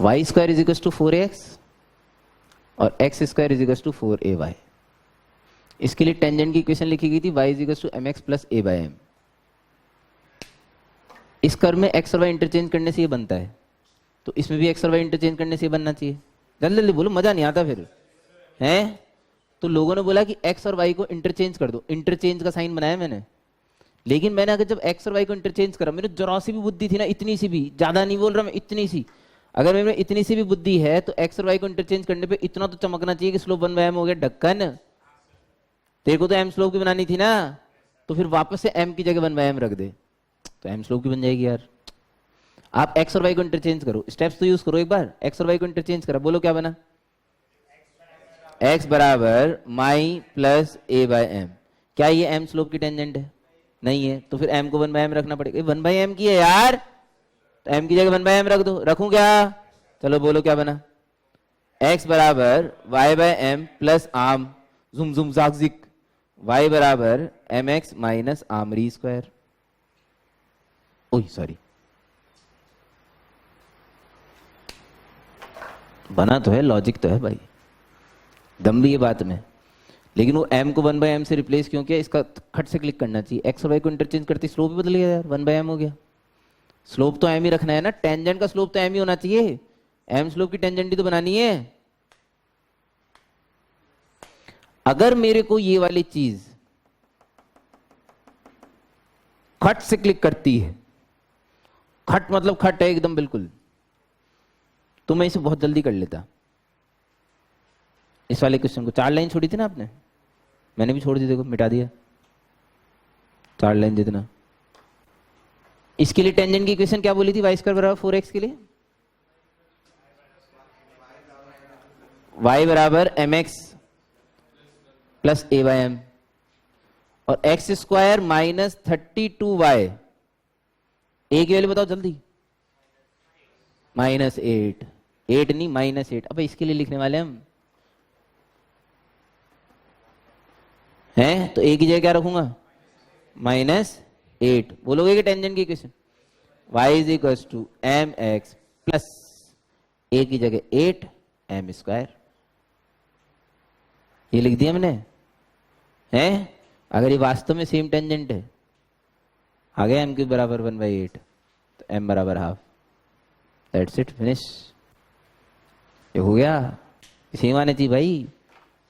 Y square is equal to 4x और x square is equal to 4ay। इसके लिए टेंजेंट की इक्वेशन लिखी गई थी y is equal to mx plus a by m। इस कर्व में x और y इंटरचेंज करने से ये बनता है, तो इसमें भी x और y इंटरचेंज करने से ये बनना चाहिए। जल्दी जल्दी बोलो, मजा नहीं आता फिर हैं। तो लोगों ने बोला कि x और y को इंटरचेंज कर दो, इंटरचेंज का साइन बनाया मैंने, लेकिन मैंने अगर जब x और y को इंटरचेंज करा, मेरे जरा सी भी बुद्धि थी ना, इतनी सी भी, ज्यादा नहीं बोल रहा मैं, इतनी सी, अगर मेरे में इतनी सी भी बुद्धि है तो x और y को इंटरचेंज करने पे इतना तो चमकना चाहिए कि स्लोप 1/m हो गया ढक्कन। तेरे को तो m स्लोप की बनानी थी ना, तो फिर वापस से m की जगह 1/m रख दे, तो m स्लोप की बन जाएगी यार। आप x और y को इंटरचेंज करो, स्टेप्स तो यूज करो एक बार। x और y को इंटरचेंज करा, बोलो क्या बना, x बराबर my plus a by m। क्या ये m स्लोप की टेंजेंट है? नहीं है, तो फिर m को 1/m रखना पड़ेगा। 1/m की है यार, तो m की जगह 1/m रख दो। रखूं क्या? चलो बोलो क्या बना, x बराबर y बाय m प्लस आर्म जुम जुम जागजिक, y बराबर mx माइनस आर्मरी स्क्वायर। ओह सॉरी, बना तो है, लॉजिक तो है भाई, दम भी ये बात में, लेकिन वो m को 1/m से रिप्लेस क्यों किया? इसका खट से क्लिक करना चाहिए। x और y को इंटरचेंज करते स्लोप भी बदल गया यार, 1/m हो गया। स्लोप तो m ही रखना है ना, टेंजेंट का स्लोप तो m ही होना चाहिए, m स्लोप की टेंजेंट ही तो बनानी है। अगर मेरे को ये वाली चीज खट से क्लिक करती है, खट मतलब खट है एकदम बिल्कुल, तो मैं इसे बहुत जल्दी कर लेता। इस वाले क्वेश्चन को 4 लाइन छोड़ी थी ना आपने, मैंने भी छोड़ दी, देखो मिटा दिया 4 लाइन जितना। इसके लिए टेंजेंट की इक्वेशन क्या बोली थी, y स्क्वायर बराबर 4x के लिए y बराबर mx plus a by m और x square minus 32y। a की वैल्यू बताओ जल्दी, -8, 8 नहीं -8। अब इसके लिए लिखने वाले हम हैं, तो a की जगह क्या रखूंगा, -8। बोलोगे कि टेंजेंट की equation y is equal to mx plus a की जगह 8 m स्क्वायर, ये लिख दिया मैंने हैं। अगर ये वास्तव में सेम टेंजेंट है, आ गया m के बराबर 1/8, तो m बराबर हाफ, दैट्स इट, फिनिश। ये हो गया, सेम आना चाहिए भाई,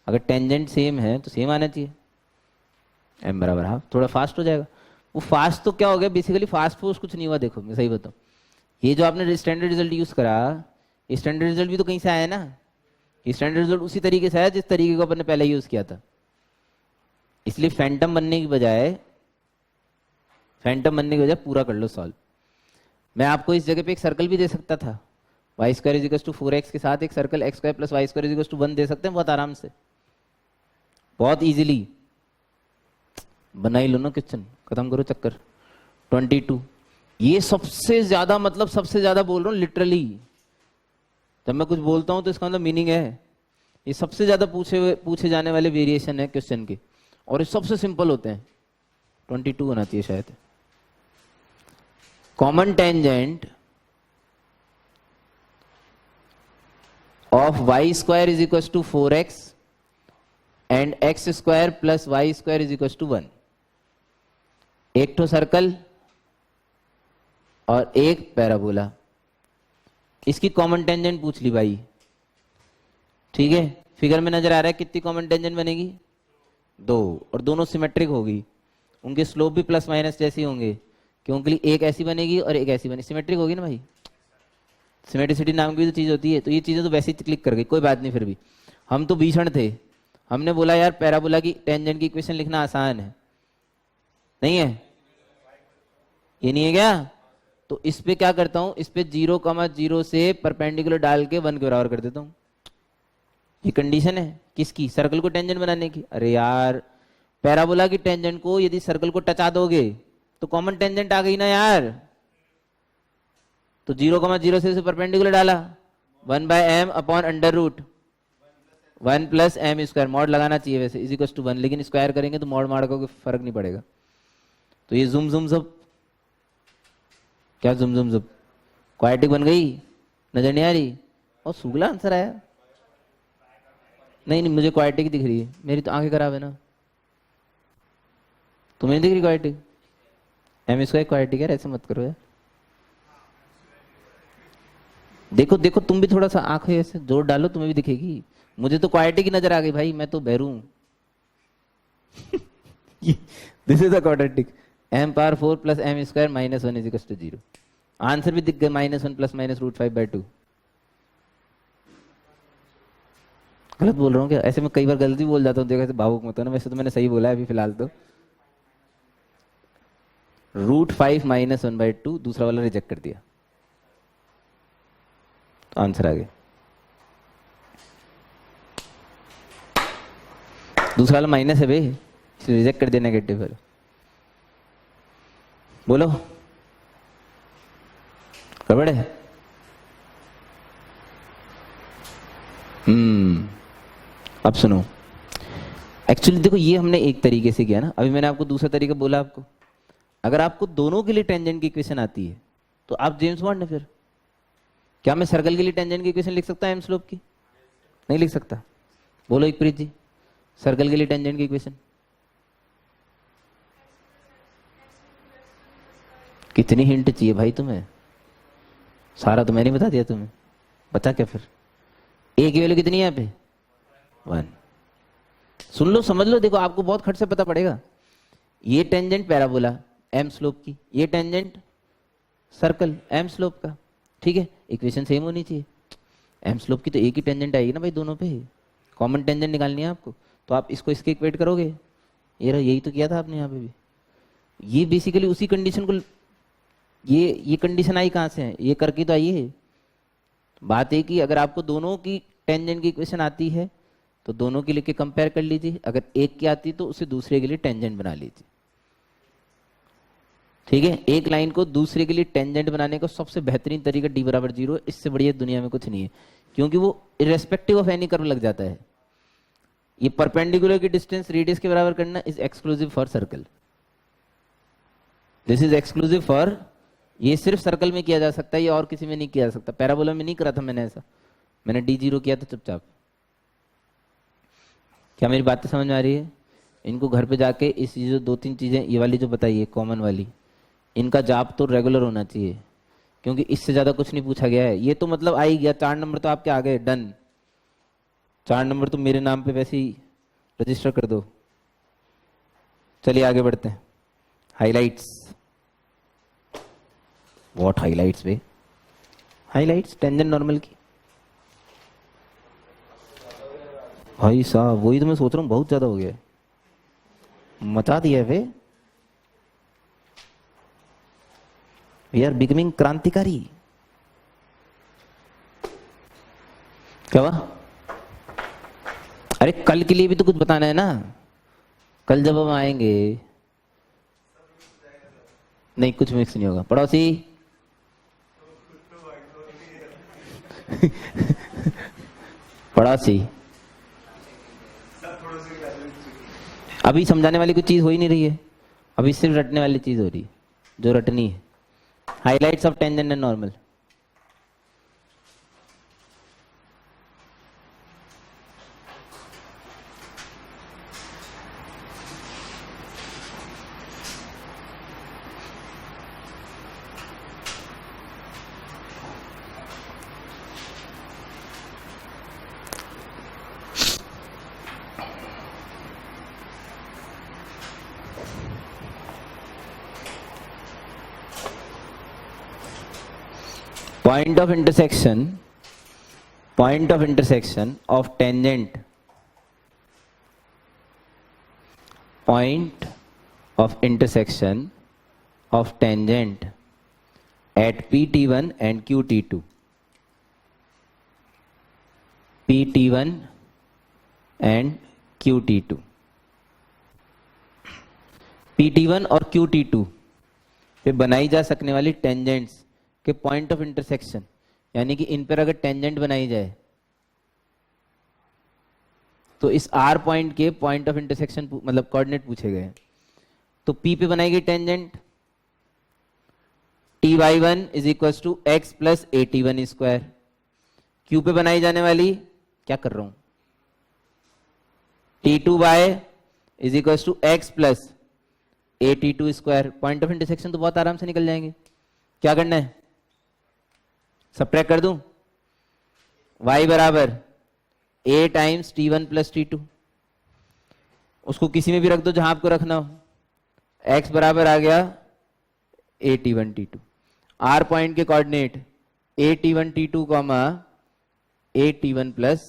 अगर टेंजेंट सेम है तो सेम आना चाहिए, m बराबर हाफ। थोड़ा फास्ट हो जाएगा, वो फास्ट तो क्या हो गया, बेसिकली फास्ट फोर्स कुछ नहीं हुआ। देखो मैं सही बताऊं, ये जो आपने स्टैंडर्ड रिजल्ट यूज करा, ये स्टैंडर्ड रिजल्ट भी तो कहीं से आया ना, ये स्टैंडर्ड रिजल्ट उसी तरीके से आया जिस तरीके को अपन ने पहले यूज किया था। इसलिए फैंटम बनने की बजाय पूरा कर लो सॉल्व। मैं आपको इस जगह पे एक सर्कल भी दे सकता था, y square is equal to 4x के साथ एक circle x square plus y square is equal to 1 दे सकते हैं बहुत आराम से, बहुत इजीली। बना ही लो ना क्वेश्चन, खत्म करो चक्कर। 22, ये सबसे ज्यादा, मतलब सबसे ज्यादा बोल रहा हूँ लिटरली, जब मैं कुछ बोलता हूं तो इसका मतलब मीनिंग है। ये सबसे ज्यादा पूछे जाने वाले वेरिएशन है क्वेश्चन के, और ये सबसे सिंपल होते हैं। 22 होना चाहिए शायद। Common tangent of y square is equal to 4x and x square plus y square is equal to 1। एक तो सर्कल और एक पैराबोला, इसकी कॉमन टेंजेंट पूछ ली भाई, ठीक है। फिगर में नजर आ रहा है कितनी कॉमन टेंजेंट बनेगी, 2, और दोनों सिमेट्रिक होगी, उनके स्लोप भी प्लस माइनस जैसे होंगे, क्योंकि एक ऐसी बनेगी और एक ऐसी बनेगी, सिमेट्रिक होगी ना भाई। सिमेट्रिसिटी नाम की भी तो चीज़ होती है। तो ये चीज़ें तो वैसे ही क्लिक कर गई, कोई बात नहीं। फिर भी हम तो भीषण थे, हमने बोला यार पैराबोला की टेंजेंट की इक्वेशन लिखना आसान है, नहीं है? ये नहीं है क्या? तो इस पे क्या करता हूं, इस पे 0,0 से परपेंडिकुलर डाल के 1 के बराबर कर देता हूं। ये कंडीशन है किसकी? सर्कल को टेंजेंट बनाने की। अरे यार पैराबोला की टेंजेंट को यदि सर्कल को टचा दोगे तो कॉमन टेंजेंट आ गई ना यार। तो 0,0 से परपेंडिकुलर डाला, 1/m upon under root 1 plus m square, mod लगाना चाहिए वैसे, इज इक्वल टू 1, लेकिन स्क्वायर करेंगे तो मॉड मार को फर्क नहीं पड़ेगा। तो ये जुम जुम जब, क्या जुम जुम जब क्वाड्रेटिक बन गई, नजर नहीं आ रही? और सुगला आंसर आया। नहीं मुझे क्वाड्रेटिक दिख रही है, मेरी तो आंखें खराब है ना। तुम्हें नहीं दिख रही क्वाड्रेटिक? एम स्क्वायर क्वाड्रेटिक है, ऐसे मत करो यार। देखो देखो तुम भी थोड़ा सा आंखें ऐसे जोर डालो, तुम्हें भी दिखेगी। मुझे तो क्वाड्रेटिक ही नजर आ गई भाई, मैं तो बहरू हूं। This is a quadratic, m⁴ plus m square minus 1 is equal to 0। Answer भी दिख गया, -1 प्लस -√5/2। गलत बोल रहा हूँ क्या? ऐसे मैं कई बार गलती बोल जाता हूँ, देखो ऐसे भावुक मत हो ना। वैसे तो मैंने सही बोला है अभी फिलहाल तो। √5 माइनस 1/2, दूसरा वाला रिजेक्ट कर दिया तो आंसर आ गया। दूसरा वाला माइनस है भाई, इसलिए रिजेक्ट कर दिया नेगेटिव वाला। बोलो गड़बड़ है? अब सुनो, एक्चुअली देखो ये हमने एक तरीके से किया ना, अभी मैंने आपको दूसरा तरीका बोला आपको। अगर आपको दोनों के लिए टेंजेंट की इक्वेशन आती है तो आप जेम्स बॉन्ड है। फिर क्या मैं सर्कल के लिए टेंजेंट की इक्वेशन लिख सकता है एम स्लोप की? नहीं लिख सकता। बोलो एक प्रीत जी, सर्कल के लिए टेंजेंट की इक्वेशन कितनी हिंट चाहिए भाई तुम्हें? सारा तो मैंने बता दिया तुम्हें, बता क्या फिर? ए की वैल्यू कितनी है यहाँ पे? 1। सुन लो समझ लो, देखो आपको बहुत खट से पता पड़ेगा। ये टेंजेंट पैराबोला एम स्लोप की, ये टेंजेंट सर्कल एम स्लोप का, ठीक है? इक्वेशन सेम होनी चाहिए। एम स्लोप की तो एक ही टेंजेंट आएगी ना भाई दोनों पे, कॉमन टेंजेंट निकालनी है आपको। तो आप इसको इसके इक्वेट करोगे, ये यही तो किया था आपने यहाँ पे भी। ये बेसिकली उसी कंडीशन को, ये कंडीशन आई कहाँ से है? ये करके तो आई है। बात है कि अगर आपको दोनों की टेंजेंट की इक्वेशन आती है तो दोनों के लिए कंपेयर कर लीजिए, अगर एक की आती तो उसे दूसरे के लिए टेंजेंट बना लीजिए, ठीक है? एक लाइन को दूसरे के लिए टेंजेंट बनाने का सबसे बेहतरीन तरीका d = 0, इससे बढ़िया दुनिया में कुछ नहीं है, क्योंकि वो इरेस्पेक्टिव ऑफ एनी कर्व लग जाता है। ये परपेंडिकुलर की डिस्टेंस रेडियस के बराबर करना is exclusive for circle, this is exclusive for, ये सिर्फ सर्कल में किया जा सकता है, ये और किसी में नहीं किया जा सकता। पैराबोला में नहीं करा था मैंने ऐसा, मैंने d0 किया था चुपचाप। क्या मेरी बातें समझ में आ रही है? इनको घर पे जाके इस जो 2-3 चीजें ये वाली जो बताइए कॉमन वाली, इनका जाप तो रेगुलर होना चाहिए, क्योंकि इससे ज्यादा कुछ नहीं पूछा गया है। ये तो मतलब आ ही गया, 4 नंबर तो आपके आ गए, डन। 4 नंबर तो मेरे नाम पे वैसे ही रजिस्टर कर दो। चलिए आगे बढ़ते हैं। हाइलाइट्स, व्हाट हाइलाइट्स बे? हाइलाइट्स टेंजेंट नॉर्मल की। भाई साहब वही तो मैं सोच रहा हूँ, बहुत ज्यादा हो गया, मचा दिया है वे। वी आर बिकमिंग क्रांतिकारी। क्या हुआ? अरे कल के लिए भी तो कुछ बताना है ना, कल जब हम आएंगे। नहीं कुछ मिक्स नहीं होगा। पड़ोसी पड़ोसी अभी समझाने वाली कोई चीज हो ही नहीं रही है, अभी सिर्फ रटने वाली चीज हो रही है जो रटनी है। Highlights of tangent and normal. point of intersection of tangent, point of intersection of tangent at PT1 and QT2, PT1 and QT2, PT1 और QT2 पे बनाई जा सकने वाली टेंजेंट्स के पॉइंट ऑफ इंटरसेक्शन, यानी कि इन पर अगर टेंजेंट बनाई जाए तो इस R पॉइंट के पॉइंट ऑफ इंटरसेक्शन मतलब कोऑर्डिनेट पूछे गए हैं। तो P पे बनाई गई tangent ty1 is equal to x plus at1 square, Q पे बनाई जाने वाली, क्या कर रहा हूं, t2y is equal to x plus at2 square. Point of intersection तो बहुत आराम से निकल जाएंगे। क्या करना है, सब्ट्रैक्ट कर दूं, y बराबर a times t1 plus t2, उसको किसी में भी रख दो जहां आपको रखना हो, x बराबर आ गया at1 t2। r पॉइंट के coordinate at1 t2 comma at1 plus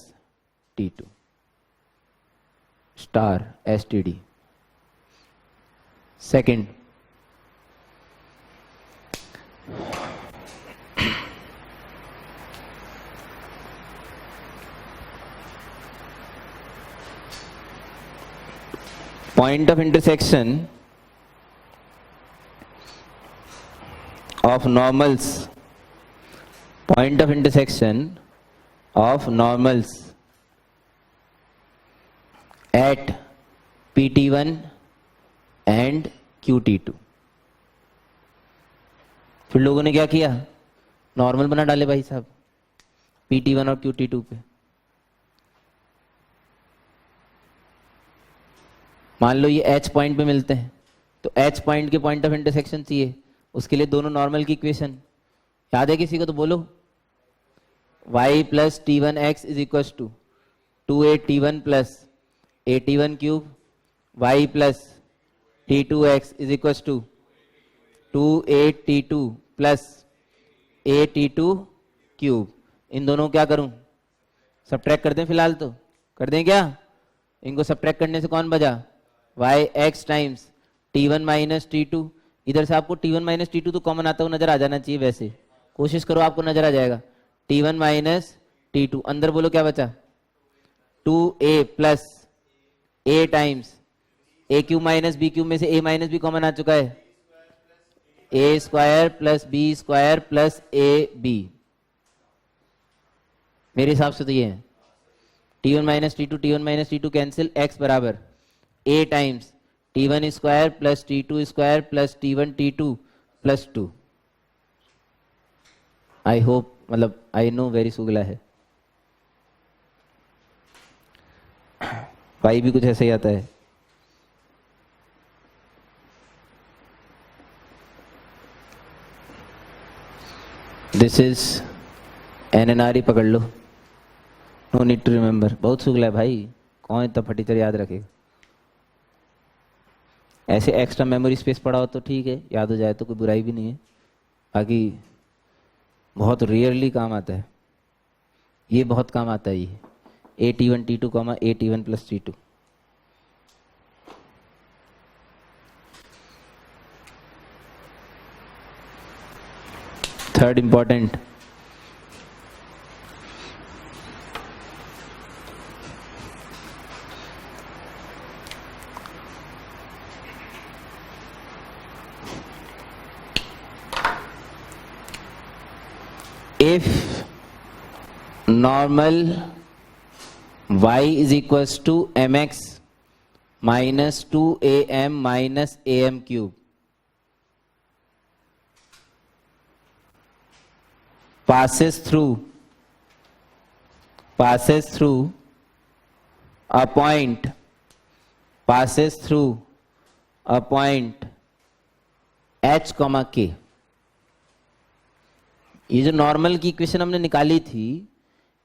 t2 star std। Second, point of intersection of normals, point of intersection of normals at PT1 and QT2। फिर लोगों ने क्या किया, नॉर्मल बना डाले भाई साहब PT1 और QT2 पे। मान लो ये H पॉइंट पे मिलते हैं, तो H पॉइंट के पॉइंट ऑफ इंटरसेक्शन चाहिए, उसके लिए दोनों नॉर्मल की इक्वेशन याद है किसी को तो बोलो, y plus t1x is equal to 2at1 plus at1 cube, y plus t2x is equal to 2at2 plus at2 cube. इन दोनों क्या करूं, सब्ट्रैक्ट कर दें, फिलहाल तो कर दें क्या, इनको सब्ट्रैक्ट करने से कौन बचा, yx times t1 minus t2। इधर से आपको t1 माइनस t2 तो कॉमन आता हुआ नजर आ जाना चाहिए, वैसे कोशिश करो आपको नजर आ जाएगा। t1 माइनस t2, अंदर बोलो क्या बचा, 2a plus a times a cube minus b cube में से a माइनस b कॉमन आ चुका है, a square plus b square plus ab। मेरे हिसाब से तो ये है t1 minus t2 cancel, x बराबर a times t1 square plus t2 square plus t1 t2 plus 2। I hope, मतलब आई नो वेरी सुगला है, भाई भी कुछ ऐसे ही आता है। दिस इज NNR, पकड़ लो, नो नीड टू रिमेंबर। बहुत सुगला है भाई, कौन इतना फटीचर याद रखेगा। ऐसे एक्स्ट्रा मेमोरी स्पेस पड़ा हो तो ठीक है, याद हो जाए तो कोई बुराई भी नहीं है, बाकी बहुत रेयरली काम आता है, ये बहुत काम आता है ये at1 t2 comma at1 plus t2। Third important, if normal y is equals to mx minus 2am minus am cube, passes through a point h comma k। ये जो नॉर्मल की इक्वेशन हमने निकाली थी,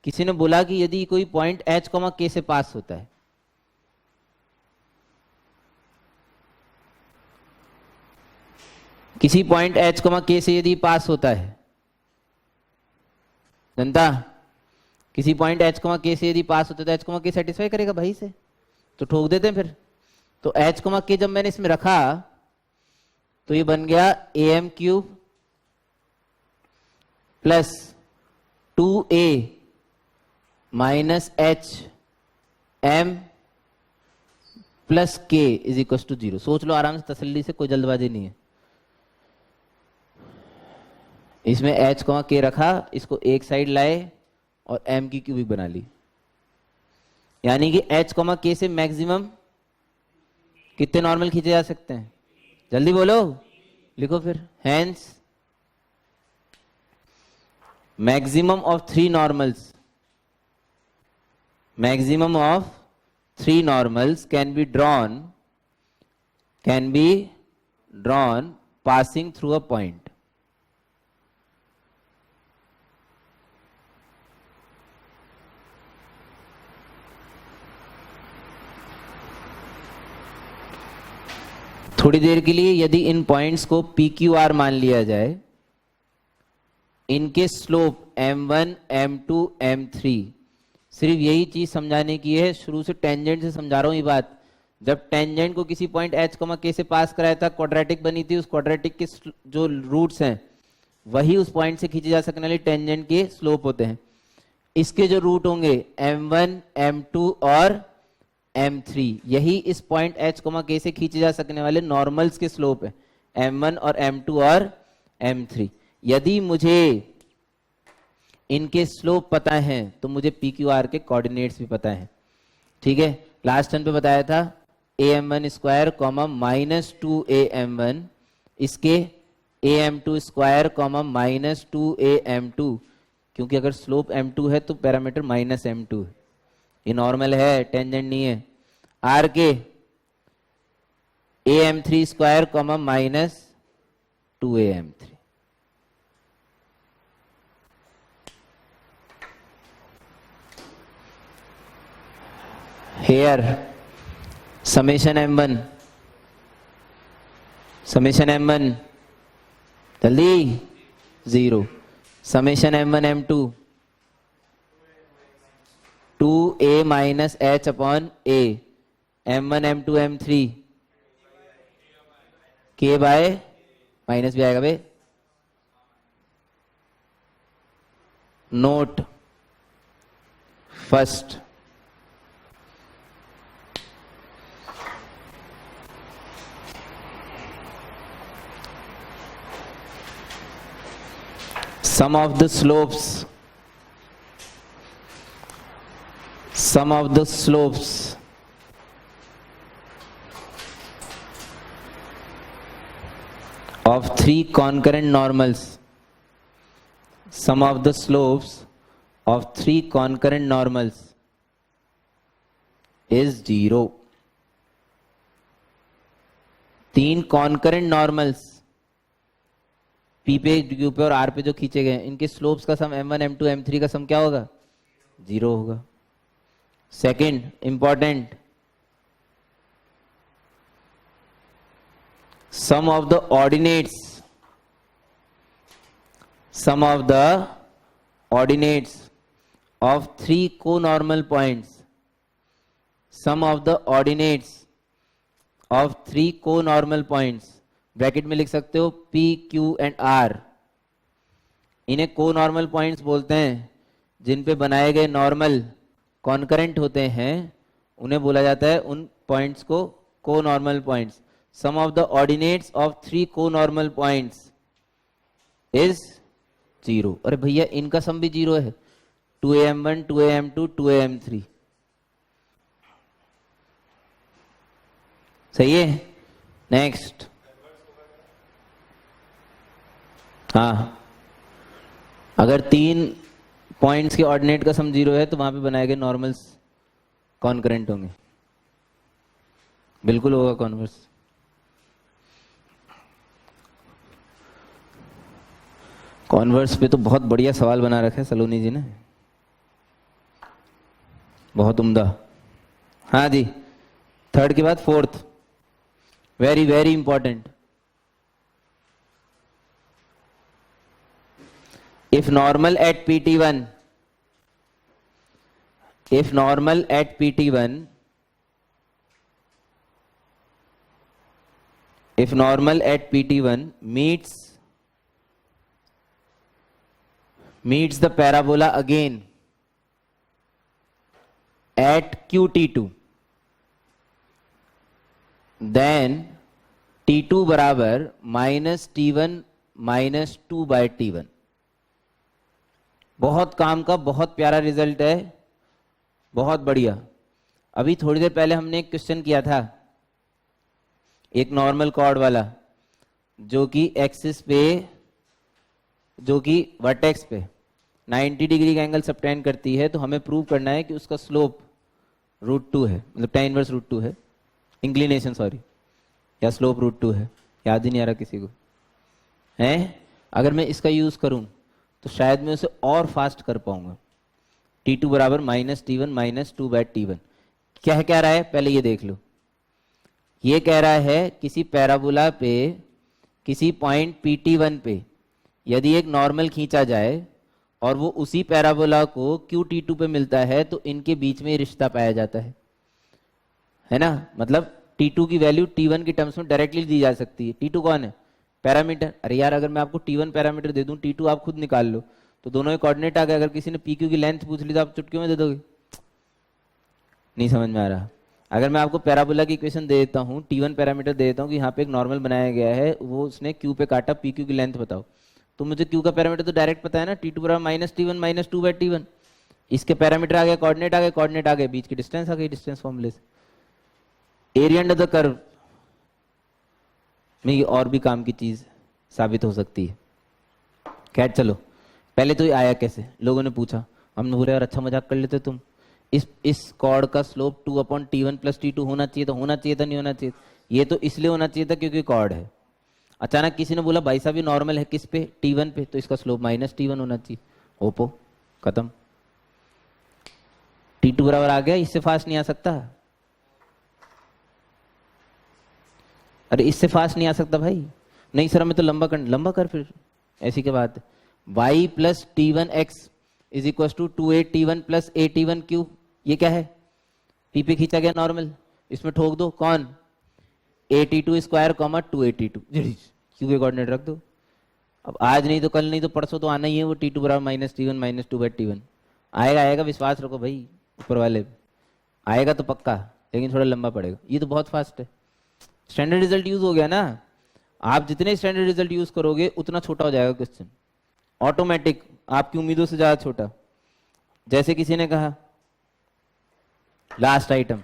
किसी ने बोला कि यदि कोई पॉइंट h कॉमा k से पास होता है, किसी पॉइंट h कॉमा k से यदि पास होता है जनता, किसी पॉइंट एच कॉमा के से यदि पास होते तो एच कॉमा के सेटिस्फाई करेगा भाई से, तो ठोक देते हैं फिर। तो एच कॉमा के जब मैंने इसमें रखा तो ये बन गया a m cube plus 2a minus h m plus k is equal to 0। सोच लो आराम से, तसल्ली से, कोई जल्दबाजी नहीं है। इसमें एच कॉमा के रखा, इसको एक साइड लाए और एम की क्यूबिक बना ली, यानी कि एच कॉमा के से मैक्सिमम कितने नॉर्मल खींचे जा सकते हैं? जल्दी बोलो, लिखो फिर। Hence maximum of 3 normals, maximum of 3 normals can be drawn passing through a point. थोड़ी देर के लिए यदि इन पॉइंट्स को PQR मान लिया जाए, इनके स्लोप M1, M2, M3, सिर्फ यही चीज समझाने की है, शुरू से टेंजेंट से समझा रहा हूं ये बात। जब टेंजेंट को किसी पॉइंट एच कॉमा के से पास कराया था, क्वाड्रेटिक बनी थी, उस क्वाड्रेटिक के जो रूट्स हैं वही उस पॉइंट से खींचे जा सकने वाले टेंजेंट के स्लोप होते हैं। इसके जो रूट होंगे M1, M2 और M3, यही इस पॉइंट एच कॉमा के से खींचे जा सकने वाले नॉर्मल्स के स्लोप है, M1 और M2 और M3। यदि मुझे इनके स्लोप पता है तो मुझे PQR के कोऑर्डिनेट्स भी पता है। ठीक है, लास्ट टाइम पे बताया था AM1 square comma minus 2AM1, इसके AM2 square comma minus 2AM2, क्योंकि अगर स्लोप M2 है तो पैरामीटर माइनस M2 है, ये नॉर्मल है, टेंजेंट नहीं है। आर के AM3 square comma minus 2AM3। Here summation M1 जल्दी 0, summation M1 M2 2a minus h upon a, M1 M2 M3 k by minus भी आएगा बे। Note first, sum of the slopes of 3 concurrent normals, sum of the slopes of 3 concurrent normals is 0। 3 concurrent normals P पे, Q पे और R पे जो खींचे गए, इनके स्लोप्स का सम M1, M2, M3 का सम क्या होगा? 0 होगा। Second important, sum of the ordinates of 3 conormal points, sum of the ordinates of 3 conormal points, bracket में लिख सकते हो P, Q एंड R। इन्हें को नॉर्मल पॉइंट्स बोलते हैं, जिन पे बनाए गए नॉर्मल कॉन्करेंट होते हैं, उन्हें बोला जाता है, उन पॉइंट्स को को normal points. Sum of the ordinates of 3 को नॉर्मल पॉइंट्स इज 0। अरे भैया इनका सम भी 0 है, 2am1, 2am2, 2am3। सही है। नेक्स्ट, हाँ, अगर 3 पॉइंट्स के ऑर्डिनेट का सम 0 है तो वहां पे बनाए गए नॉर्मल्स कॉन्करेंट होंगे, बिल्कुल होगा कॉन्वर्स। कॉन्वर्स पे तो बहुत बढ़िया सवाल बना रखा है सलोनी जी ने, बहुत उम्दा। हाँ जी, थर्ड के बाद fourth, very very important. if normal at pt1 if normal at pt1 if normal at pt1 meets the parabola again at qt2, then t2 बराबर -t1 -2 बाय t1। बहुत काम का बहुत प्यारा रिजल्ट है, बहुत बढ़िया। अभी थोड़ी देर पहले हमने एक क्वेश्चन किया था, एक नॉर्मल कॉर्ड वाला, जो कि एक्सिस पे, जो कि वर्टेक्स पे 90 डिग्री का एंगल सबटेंड करती है। तो हमें प्रूव करना है कि उसका स्लोप √2 है, मतलब tan इनवर्स √2 है, इंक्लिनेशन सॉरी, या स्लोप √2 है, याद ही नहीं आ रहा किसी को है। अगर मैं इसका यूज करूं तो शायद मैं उसे और फास्ट कर पाऊंगा। t2 बराबर -t1 -2 बाय t1। क्या कह रहा है पहले ये देख लो। ये कह रहा है किसी पैराबोला पे किसी पॉइंट pt1 पे यदि एक नॉर्मल खींचा जाए और वो उसी पैराबोला को qt2 पे मिलता है तो इनके बीच में रिश्ता पाया जाता है ना। मतलब t2 की वैल्यू t1 की टर्म्स में डायरेक्टली दी जा सकती है। t2 कौन है? पैरामीटर। अरे यार अगर मैं आपको t1 पैरामीटर दे दूं, t2 आप खुद निकाल लो, तो दोनों के कोऑर्डिनेट आ गए। अगर किसी ने pq की लेंथ पूछ ली तो आप चुटकियों में दे दोगे? नहीं समझ में आ रहा। अगर मैं आपको पैराबोला की इक्वेशन दे देता हूँ, t1 पैरामीटर दे देता हूँ कि यहाँ पे एक नॉर्मल बनाया गया है, वो उसने q पे काटा, pq की लेंथ बताओ, तो मुझे q का पैरामीटर तो डायरेक्ट पता है ना, t2 बराबर -t1 -2 बाय t1। इसके पैरामीटर आ गए, कोऑर्डिनेट आ गए, कोऑर्डिनेट आ गए, बीच की डिस्टेंस आ गई डिस्टेंस फॉर्मूले से। एरिया अंडर द कर्व में ये और भी काम की चीज साबित हो सकती है। खैर चलो, पहले तो ये आया कैसे, लोगों ने पूछा, हमने बोले यार अच्छा मजाक कर लेते तुम, इस कॉर्ड का स्लोप 2/t1 + t2 होना चाहिए, तो होना चाहिए था, नहीं होना चाहिए? ये तो इसलिए होना चाहिए था क्योंकि कॉर्ड है। अचानक किसी ने बोला भाई साहब ये नॉर्मल है किस पे? t1 पे, तो इसका स्लोप -t1 होना चाहिए। ओपो खत्म, t2 बराबर आ गया। इससे फास्ट नहीं आ सकता। अरे इससे फास्ट नहीं आ सकता भाई। नहीं सर हमें तो लंबा कर फिर, ऐसी के बात। y + t1x = 2at1 + at1 ये क्या है? p पे खींचा गया नॉर्मल, इसमें ठोक दो कौन? 82 स्क्वायर, 282, q के कोऑर्डिनेट रख दो। अब आज नहीं तो कल, नहीं तो परसों तो आना ही है वो t2 बराबर -t1 -2 बाय t1। आएगा, विश्वास रखो भाई ऊपर वाले, आएगा तो पक्का, लेकिन थोड़ा लंबा पड़ेगा। ये तो बहुत फास्ट है, स्टैंडर्ड रिजल्ट यूज हो गया ना। आप जितने स्टैंडर्ड रिजल्ट यूज करोगे उतना छोटा हो जाएगा क्वेश्चन, ऑटोमेटिक, आपकी उम्मीदों से ज्यादा छोटा। जैसे किसी ने कहा last item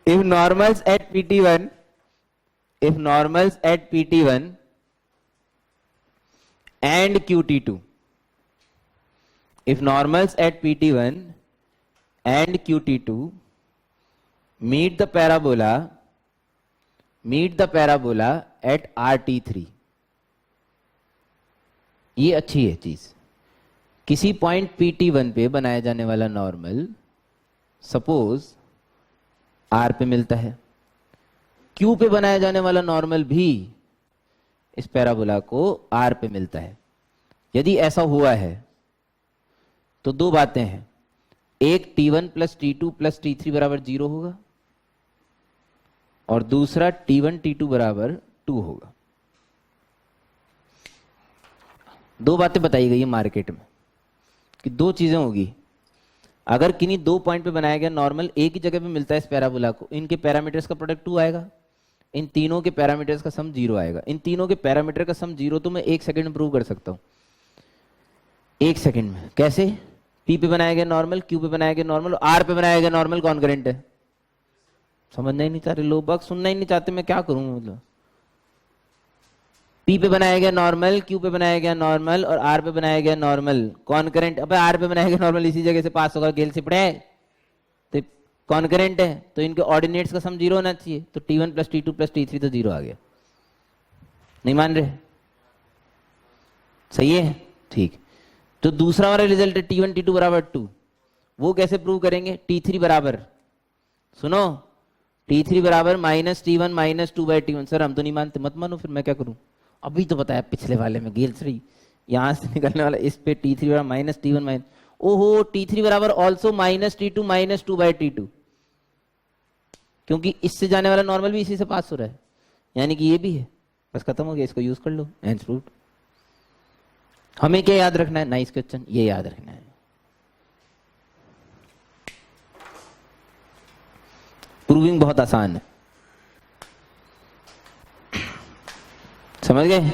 if normals at pt1 and qt2 meet the parabola at rt3। ये अच्छी है चीज। किसी पॉइंट pt1 पे बनाया जाने वाला नॉर्मल सपोज r पे मिलता है, q पे बनाया जाने वाला नॉर्मल भी इस पैराबोला को r पे मिलता है। यदि ऐसा हुआ है तो दो बातें हैं, एक t1 + t2 + t3 बराबर 0 होगा, और दूसरा t1 t2 बराबर 2 होगा। दो बातें बताई गई है मार्केट में कि दो चीजें होगी। अगर किन्हीं दो पॉइंट पे बनाया गया नॉर्मल एक ही जगह पे मिलता है इस पैराबोला को, इनके पैरामीटर्स का प्रोडक्ट 2 आएगा, इन तीनों के पैरामीटर्स का सम 0 आएगा। इन तीनों के पैरामीटर का सम 0 तो मैं 1 सेकंड में प्रूव कर सकता हूं, 1 सेकंड में। कैसे? p पे बनाया गया नॉर्मल, q पे बनाया गया नॉर्मल, r पे बनाया गया नॉर्मल कॉन्करेंट है। समझना ही नहीं चाहते लोग, बाग सुनना ही नहीं चाहते, मैं क्या करूं? मतलब p पे बनाया गया नॉर्मल, q पे बनाया गया नॉर्मल, और r पे बनाया गया नॉर्मल कॉन्करेंट। अबे r पे बनाया गया नॉर्मल इसी जगह से पास होगा, गेल सिपड़े है तो कॉन्करेंट है, तो इनके ऑर्डिनेट्स का सम 0 होना चाहिए। तो t1 + t2 + t3 तो 0 आ गया। नहीं मान रहे? सही है, ठीक। तो दूसरा वाला रिजल्ट है t1 t2 बराबर 2। वो कैसे प्रूव करेंगे? t3 बराबर, सुनो, t3 बराबर -t1 -2 बाय t1। सर हम तो नहीं मानते, मत मानो फिर मैं क्या करूं? अभी तो बताया पिछले वाले में गेल 3, यहां से निकलने वाला इस पे T3 बराबर माइनस T1 माइनस, ओहो T3 बराबर also minus T2 minus 2/T2, क्योंकि इससे जाने वाला नॉर्मल भी इसी से पास हो रहा है, यानी कि ये भी है। बस खत्म हो गया, इसको यूज कर लो, हेंस प्रूव्ड। हमें क्या याद रखना है, नाइस क्वेश्चन, ये याद रखना है। प्रूविंग बहुत आसान है, समझ गए।